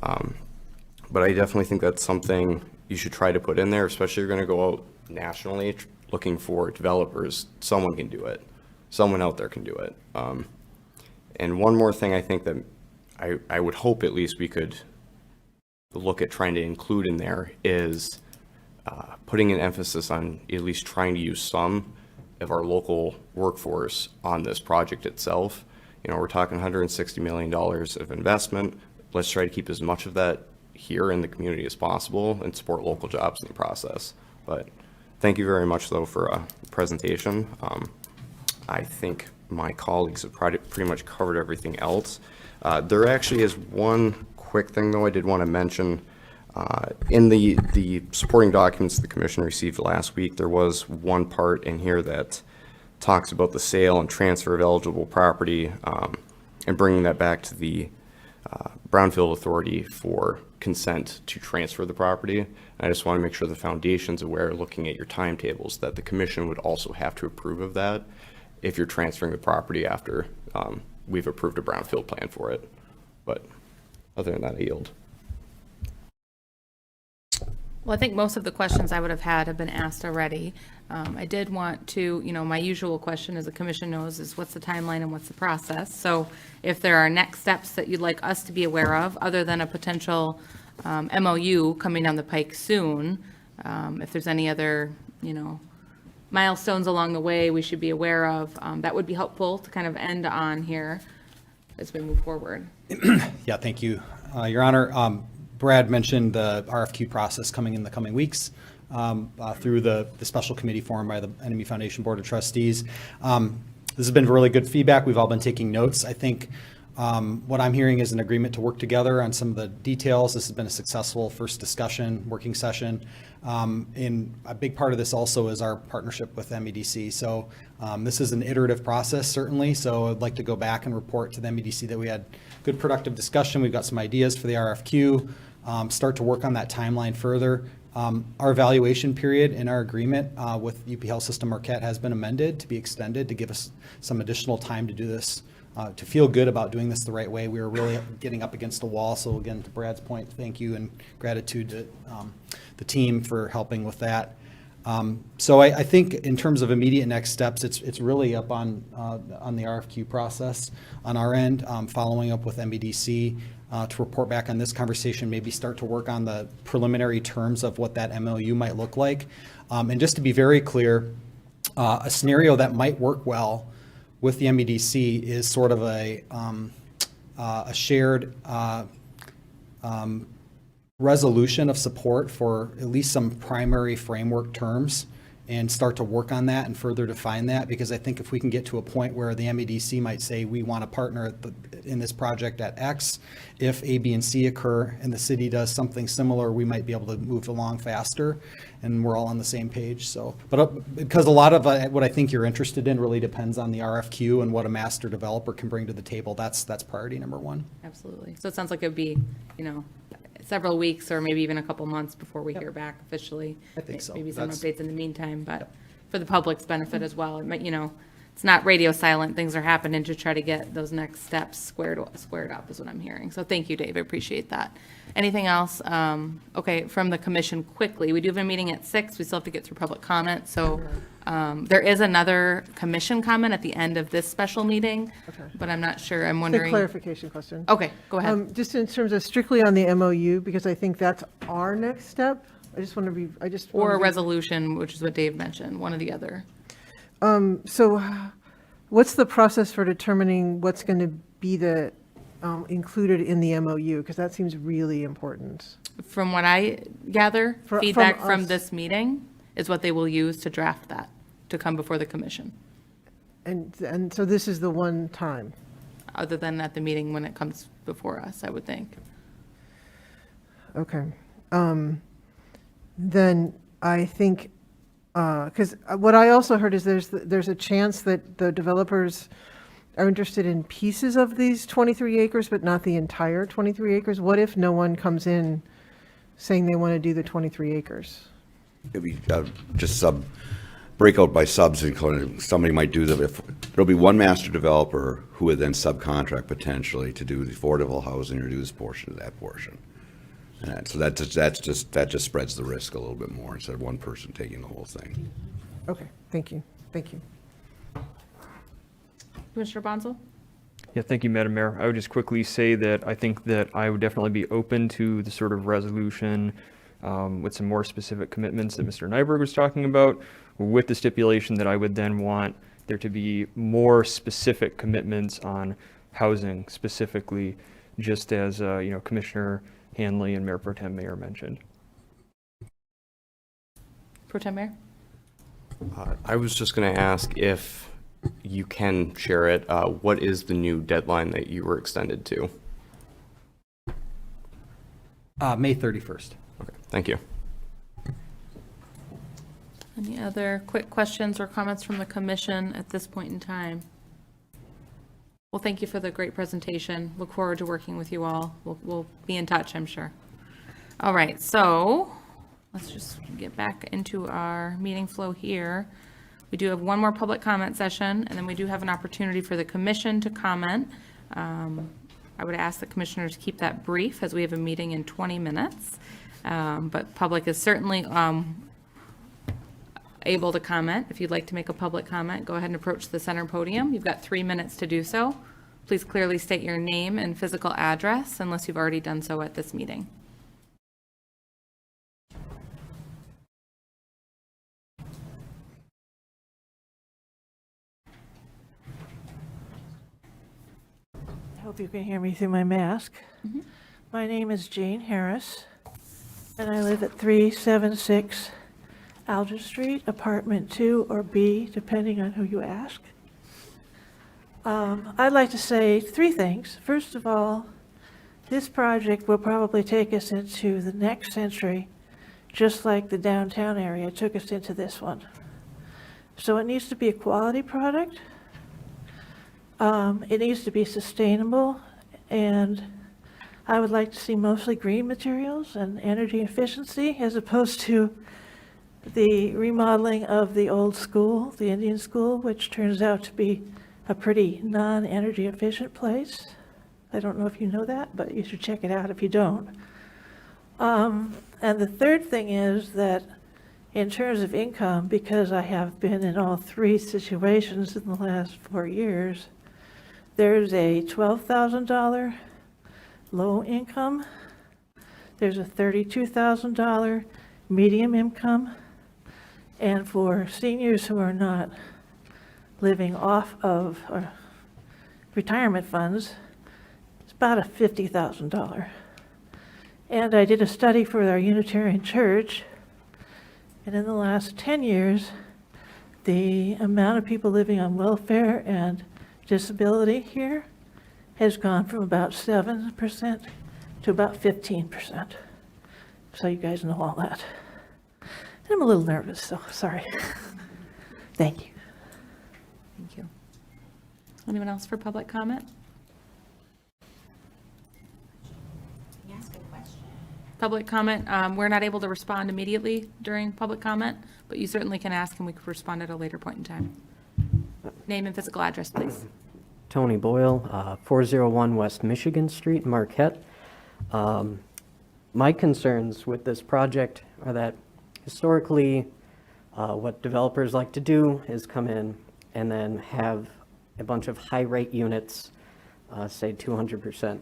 S10: But I definitely think that's something you should try to put in there, especially if you're going to go out nationally looking for developers. Someone can do it. Someone out there can do it. And one more thing I think that I would hope at least we could look at trying to include in there is putting an emphasis on at least trying to use some of our local workforce on this project itself. You know, we're talking $160 million of investment. Let's try to keep as much of that here in the community as possible and support local jobs in the process. But thank you very much, though, for a presentation. I think my colleagues have pretty much covered everything else. There actually is one quick thing, though, I did want to mention. In the supporting documents the commission received last week, there was one part in here that talks about the sale and transfer of eligible property and bringing that back to the Brownfield Authority for consent to transfer the property. And I just want to make sure the foundation's aware, looking at your timetables, that the commission would also have to approve of that if you're transferring the property after we've approved a brownfield plan for it. But other than that, I yield.
S1: Well, I think most of the questions I would have had been asked already. I did want to, my usual question, as the commission knows, is what's the timeline and what's the process? So if there are next steps that you'd like us to be aware of, other than a potential MOU coming down the pike soon, if there's any other, milestones along the way we should be aware of, that would be helpful to kind of end on here as we move forward.
S9: Yeah, thank you, Your Honor. Brad mentioned the RFQ process coming in the coming weeks through the special committee formed by the NMU Foundation Board of Trustees. This has been really good feedback. We've all been taking notes. I think what I'm hearing is an agreement to work together on some of the details. This has been a successful first discussion, working session. And a big part of this also is our partnership with MEDC. So this is an iterative process, certainly. So I'd like to go back and report to the MEDC that we had good productive discussion. We've got some ideas for the RFQ, start to work on that timeline further. Our evaluation period in our agreement with UP Health System Marquette has been amended to be extended to give us some additional time to do this, to feel good about doing this the right way. We were really getting up against a wall. So again, to Brad's point, thank you and gratitude to the team for helping with that. So I think in terms of immediate next steps, it's really up on the RFQ process on our end, following up with MEDC to report back on this conversation, maybe start to work on the preliminary terms of what that MOU might look like. And just to be very clear, a scenario that might work well with the MEDC is sort of a shared resolution of support for at least some primary framework terms and start to work on that and further define that, because I think if we can get to a point where the MEDC might say we want to partner in this project at X, if A, B, and C occur and the city does something similar, we might be able to move along faster and we're all on the same page. So, but because a lot of what I think you're interested in really depends on the RFQ and what a master developer can bring to the table. That's priority number one.
S1: Absolutely. So it sounds like it would be, several weeks or maybe even a couple months before we hear back officially.
S9: I think so.
S1: Maybe some updates in the meantime, but for the public's benefit as well. It might, it's not radio silent. Things are happening to try to get those next steps squared up is what I'm hearing. So thank you, Dave. I appreciate that. Anything else? Okay, from the commission quickly. We do have a meeting at 6. We still have to get through public comment. So there is another commission comment at the end of this special meeting, but I'm not sure. I'm
S12: A
S1: wondering.
S12: clarification question.
S1: Okay, go ahead.
S12: Just in terms of strictly on the MOU, because I think that's our next step.
S1: Or a resolution, which is what Dave mentioned, one or the other.
S12: So what's the process for determining what's going to be included in the MOU? Because that seems really important.
S1: From what I gather,
S12: From
S1: feedback from
S12: us.
S1: this meeting is what they will use to draft that, to come before the commission,
S12: And so this is the one time.
S1: other than at the meeting when it comes before us, I would think.
S12: Okay. Then I think, because what I also heard is there's a chance that the developers are interested in pieces of these 23 acres, but not the entire 23 acres. What if no one comes in saying they want to do the 23 acres?
S7: It'd be just breakout by subs, including somebody might do there'll be one master developer who would then subcontract potentially to do the affordable housing or do this portion of that portion. And so that just spreads the risk a little bit more instead of one person taking the whole thing.
S12: Okay, thank you. Thank you.
S1: Commissioner Bonzel?
S4: Yeah, thank you, Madam Mayor. I would just quickly say that I think that I would definitely be open to the sort of resolution with some more specific commitments that Mr. Nyberg was talking about, with the stipulation that I would then want there to be more specific commitments on housing specifically, just as Commissioner Hanley and Mayor Pro Tem Mayor mentioned.
S1: Pro Tem Mayor?
S15: I was just going to ask if you can share it. What is the new deadline that you were extended to?
S9: May 31st.
S15: Okay, thank you.
S1: Any other quick questions or comments from the commission at this point in time? Well, thank you for the great presentation. Look forward to working with you all. We'll be in touch, I'm sure. All right, so let's just get back into our meeting flow here. We do have one more public comment session, and then we do have an opportunity for the commission to comment. I would ask the commissioners keep that brief as we have a meeting in 20 minutes. But public is certainly able to comment. If you'd like to make a public comment, go ahead and approach the center podium. You've got 3 minutes to do so. Please clearly state your name and physical address unless you've already done so at this meeting.
S12: I hope you can hear me through my mask. My name is Jane Harris, and I live at 376 Alger Street, apartment 2 or B, depending on who you ask. I'd like to say 3 things. First of all, this project will probably take us into the next century, just like the downtown area took us into this one. So it needs to be a quality product. It needs to be sustainable, and I would like to see mostly green materials and energy efficiency as opposed to the remodeling of the old school, the Indian school, which turns out to be a pretty non-energy efficient place. I don't know if you know that, but you should check it out if you don't. And the third thing is that in terms of income, because I have been in all 3 situations in the last 4 years, there's a $12,000 low income, there's a $32,000 medium income, and for seniors who are not living off of retirement funds, it's about a $50,000. And I did a study for our Unitarian Church, and in the last 10 years, the amount of people living on welfare and disability here has gone from about 7% to about 15%. So you guys know all that. And I'm a little nervous, so sorry. Thank you.
S1: Thank you. Anyone else for public comment?
S2: Can you ask a question?
S1: Public comment, we're not able to respond immediately during public comment, but you certainly can ask and we can respond at a later point in time. Name and physical address, please.
S3: Tony Boyle, 401 West Michigan Street, Marquette. My concerns with this project are that historically, what developers like to do is come in and then have a bunch of high-rate units, say 200%,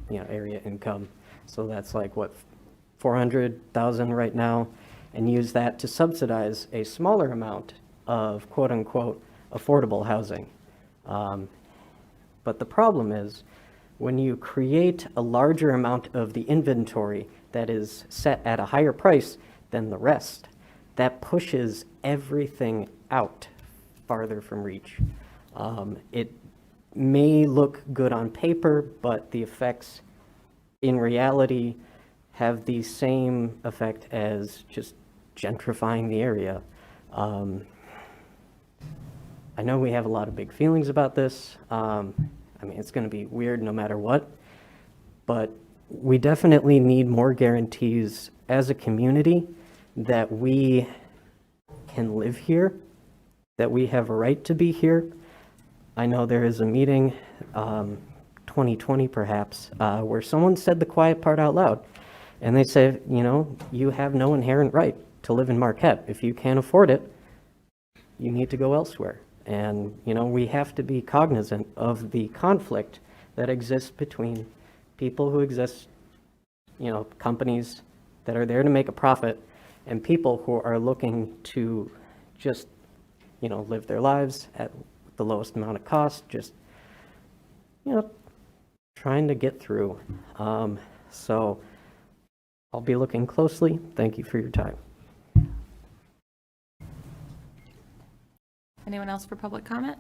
S3: area income. So that's like what, 400,000 right now, and use that to subsidize a smaller amount of quote-unquote affordable housing. But the problem is when you create a larger amount of the inventory that is set at a higher price than the rest, that pushes everything out farther from reach. It may look good on paper, but the effects in reality have the same effect as just gentrifying the area. I know we have a lot of big feelings about this. It's going to be weird no matter what, but we definitely need more guarantees as a community that we can live here, that we have a right to be here. I know there is a meeting, 2020 perhaps, where someone said the quiet part out loud. And they said, you have no inherent right to live in Marquette. If you can't afford it, you need to go elsewhere. And, we have to be cognizant of the conflict that exists between people who exist, companies that are there to make a profit and people who are looking to just, live their lives at the lowest amount of cost, just, trying to get through. So I'll be looking closely. Thank you for your time.
S1: Anyone else for public comment?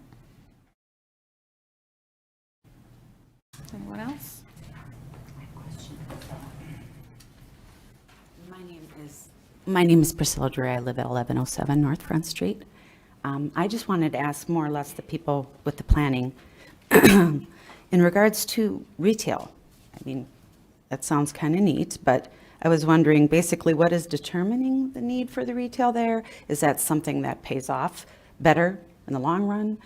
S1: Anyone else?
S16: My name is Priscilla Drury. I live at 1107 North Front Street. I just wanted to ask more or less the people with the planning in regards to retail. That sounds kind of neat, but I was wondering basically what is determining the need for the retail there? Is that something that pays off better in the long run?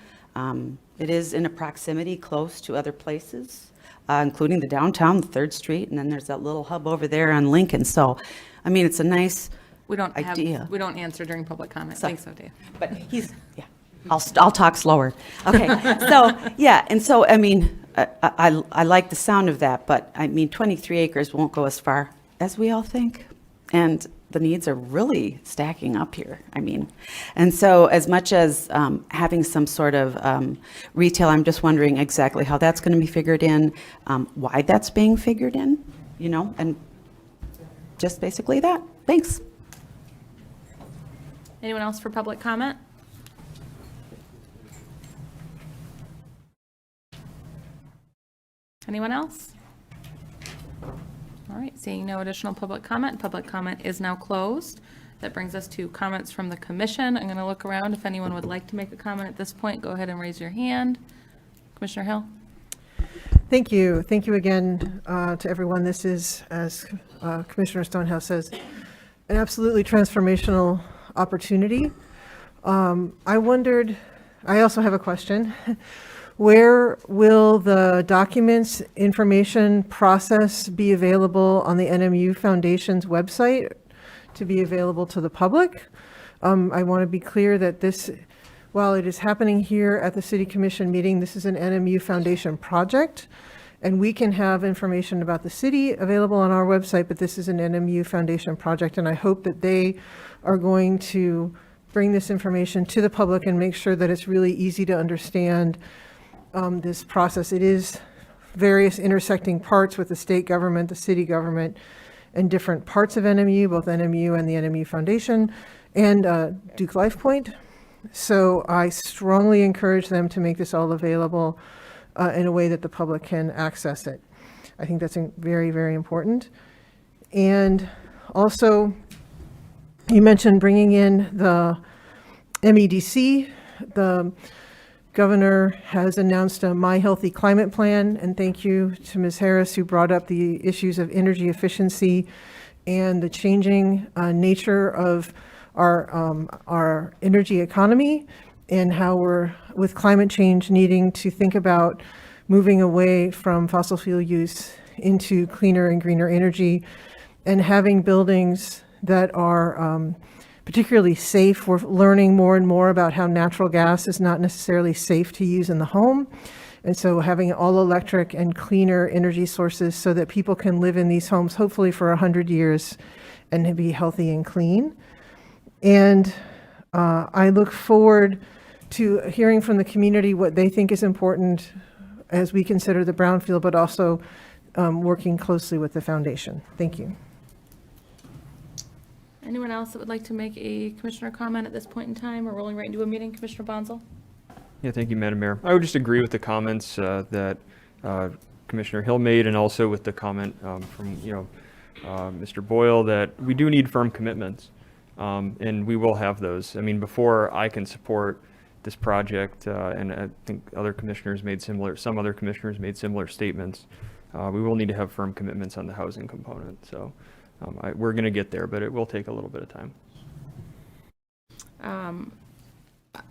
S16: It is in a proximity close to other places. including the downtown, 3rd Street, and then there's that little hub over there on Lincoln. So, I mean, it's a nice
S1: We don't
S16: idea.
S1: we don't answer during public comment. Thanks, Dave.
S16: But yeah, I'll talk slower. Okay, so, yeah, and so, I mean, I like the sound of that, but I mean, 23 acres won't go as far as we all think. And the needs are really stacking up here. I mean, and so as much as having some sort of retail, I'm just wondering exactly how that's going to be figured in, why that's being figured in, you know, and just basically that. Thanks.
S1: Anyone else for public comment? Anyone else? All right, seeing no additional public comment is now closed. That brings us to comments from the commission. I'm going to look around. If anyone would like to make a comment at this point, go ahead and raise your hand. Commissioner Hill?
S12: Thank you. Thank you again to everyone. This is, as Commissioner Stonehouse says, an absolutely transformational opportunity. I wondered, I also have a question. Where will the documents information process be available on the NMU Foundation's website to be available to the public? I want to be clear that this, while it is happening here at the City Commission meeting, this is an NMU Foundation project, and we can have information about the city available on our website, but this is an NMU Foundation project, and I hope that they are going to bring this information to the public and make sure that it's really easy to understand this process. It is various intersecting parts with the state government, the city government, and different parts of NMU, both NMU and the NMU Foundation, and Duke Life Point. So I strongly encourage them to make this all available in a way that the public can access it. I think that's very, very important. And also, you mentioned bringing in the MEDC. The Governor has announced a My Healthy Climate Plan, and thank you to Ms. Harris, who brought up the issues of energy efficiency and the changing nature of our energy economy, and how we're, with climate change, needing to think about moving away from fossil fuel use into cleaner and greener energy, and having buildings that are particularly safe. We're learning more and more about how natural gas is not necessarily safe to use in the home. And so having all electric and cleaner energy sources so that people can live in these homes, hopefully for 100 years, and be healthy and clean. And I look forward to hearing from the community what they think is important as we consider the brownfield, but also working closely with the foundation. Thank you.
S1: Anyone else that would like to make a commissioner comment at this point in time? We're rolling right into a meeting. Commissioner Bonzel?
S4: Yeah, thank you, Madam Mayor. I would just agree with the comments that Commissioner Hill made, and also with the comment from Mr. Boyle, that we do need firm commitments, and we will have those. I mean, before I can support this project, and I think some other commissioners made similar statements, we will need to have firm commitments on the housing component. So we're going to get there, but it will take a little bit of time.
S1: I'm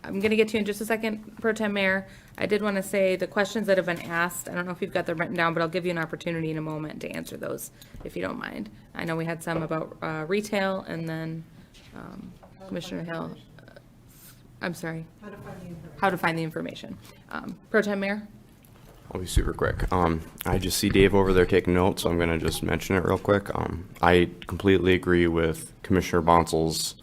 S1: going to get to you in just a second, Pro Tem Mayor. I did want to say the questions that have been asked, I don't know if you've got them written down, but I'll give you an opportunity in a moment to answer those, if you don't mind. I know we had some about retail, and then Commissioner Hill, I'm sorry. How to find the information. Pro Tem Mayor?
S15: I'll be super quick. I just see Dave over there taking notes, so I'm going to just mention it real quick. I completely agree with Commissioner Bonsel's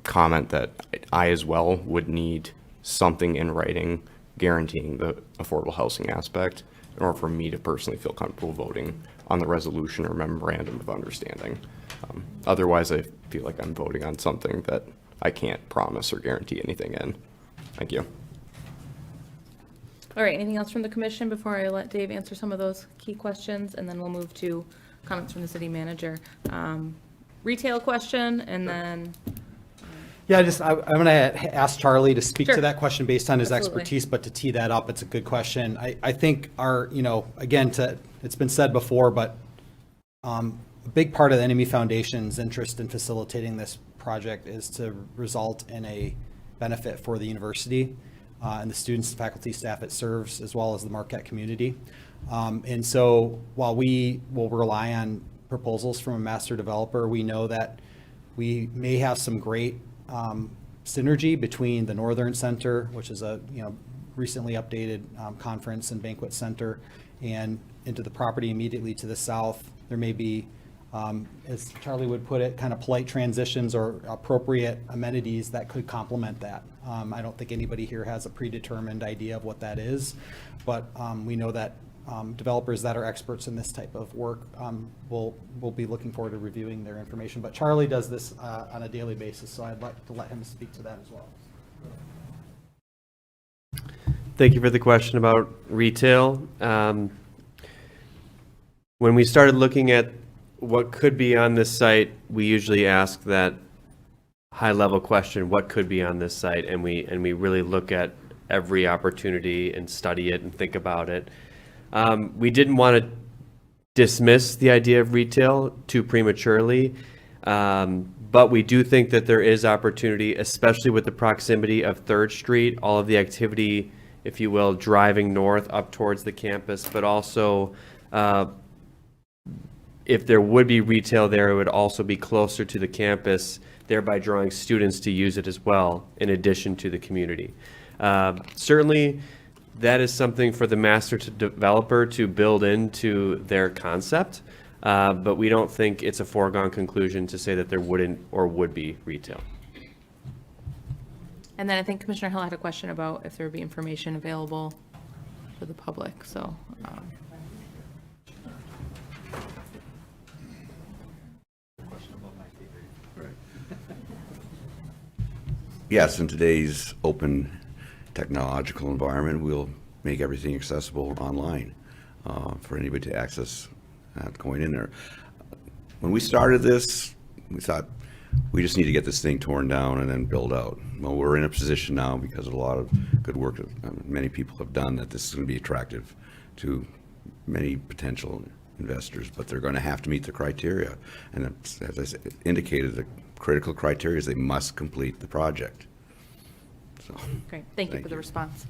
S15: comment that I as well would need something in writing guaranteeing the affordable housing aspect in order for me to personally feel comfortable voting on the resolution or memorandum of understanding. Otherwise, I feel like I'm voting on something that I can't promise or guarantee anything in. Thank you.
S1: All right, anything else from the commission before I let Dave answer some of those key questions, and then we'll move to comments from the city manager. Retail question, and then...
S9: Yeah, I'm going to ask Charlie to speak
S1: Sure.
S9: to that question based on his
S1: Absolutely.
S9: expertise, but to tee that up, it's a good question. I think it's been said before, but a big part of the NME Foundation's interest in facilitating this project is to result in a benefit for the university. and the students, faculty, staff it serves, as well as the Marquette community. And so while we will rely on proposals from a master developer, we know that we may have some great synergy between the Northern Center, which is a recently updated conference and banquet center, and into the property immediately to the south. There may be, as Charlie would put it, kind of polite transitions or appropriate amenities that could complement that. I don't think anybody here has a predetermined idea of what that is, but we know that developers that are experts in this type of work will be looking forward to reviewing their information. But Charlie does this on a daily basis, so I'd like to let him speak to that as well.
S10: Thank you for the question about retail. When we started looking at what could be on this site, we usually ask that high-level question, what could be on this site? And we really look at every opportunity and study it and think about it. We didn't want to dismiss the idea of retail too prematurely, but we do think that there is opportunity, especially with the proximity of 3rd Street, all of the activity, if you will, driving north up towards the campus, but also if there would be retail there, it would also be closer to the campus, thereby drawing students to use it as well, in addition to the community. Certainly, that is something for the master developer to build into their concept, but we don't think it's a foregone conclusion to say that there wouldn't or would be retail.
S1: And then I think Commissioner Hill had a question about if there would be information available for the public, so.
S7: Yes, in today's open technological environment, we'll make everything accessible online for anybody to access going in there. When we started this, we thought we just need to get this thing torn down and then build out. Well, we're in a position now because of a lot of good work that many people have done that this is going to be attractive to many potential investors, but they're going to have to meet the criteria. And as I indicated, the critical criteria is they must complete the project. So,
S1: Great, thank you for the response.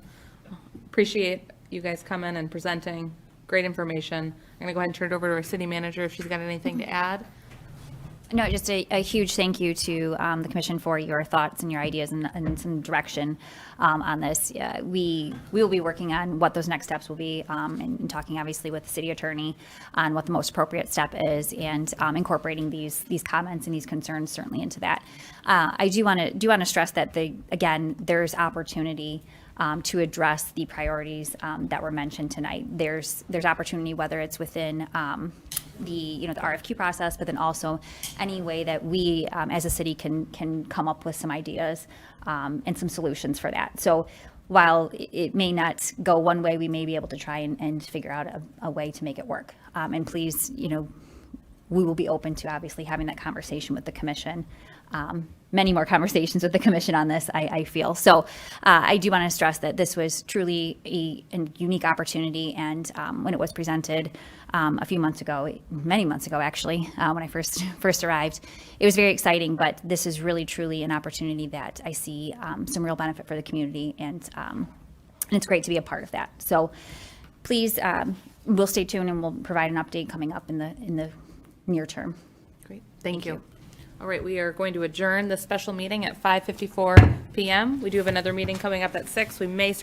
S1: Appreciate you guys coming and presenting. Great information. I'm gonna go ahead and turn it over to our city manager if she's got anything to add.
S8: No, just a huge thank you to the commission for your thoughts and your ideas and some direction on this. We will be working on what those next steps will be and talking obviously with the city attorney on what the most appropriate step is and incorporating these comments and these concerns certainly into that. I do want to stress that again, there's opportunity to address the priorities that were mentioned tonight. There's opportunity, whether it's within the RFQ process, but then also any way that we as a city can come up with some ideas and some solutions for that. So while it may not go one way, we may be able to try and figure out a way to make it work. And please, we will be open to obviously having that conversation with the commission. Many more conversations with the commission on this, I feel. So I do want to stress that this was truly a unique opportunity. And when it was presented a few months ago, many months ago, actually, when I first arrived, it was very exciting. But this is really, truly an opportunity that I see some real benefit for the community. And it's great to be a part of that. So please, we'll stay tuned and we'll provide an update coming up in the near term.
S1: Great, thank you. All right, we are going to adjourn the special meeting at 5:54 p.m. We do have another meeting coming up at 6. We may start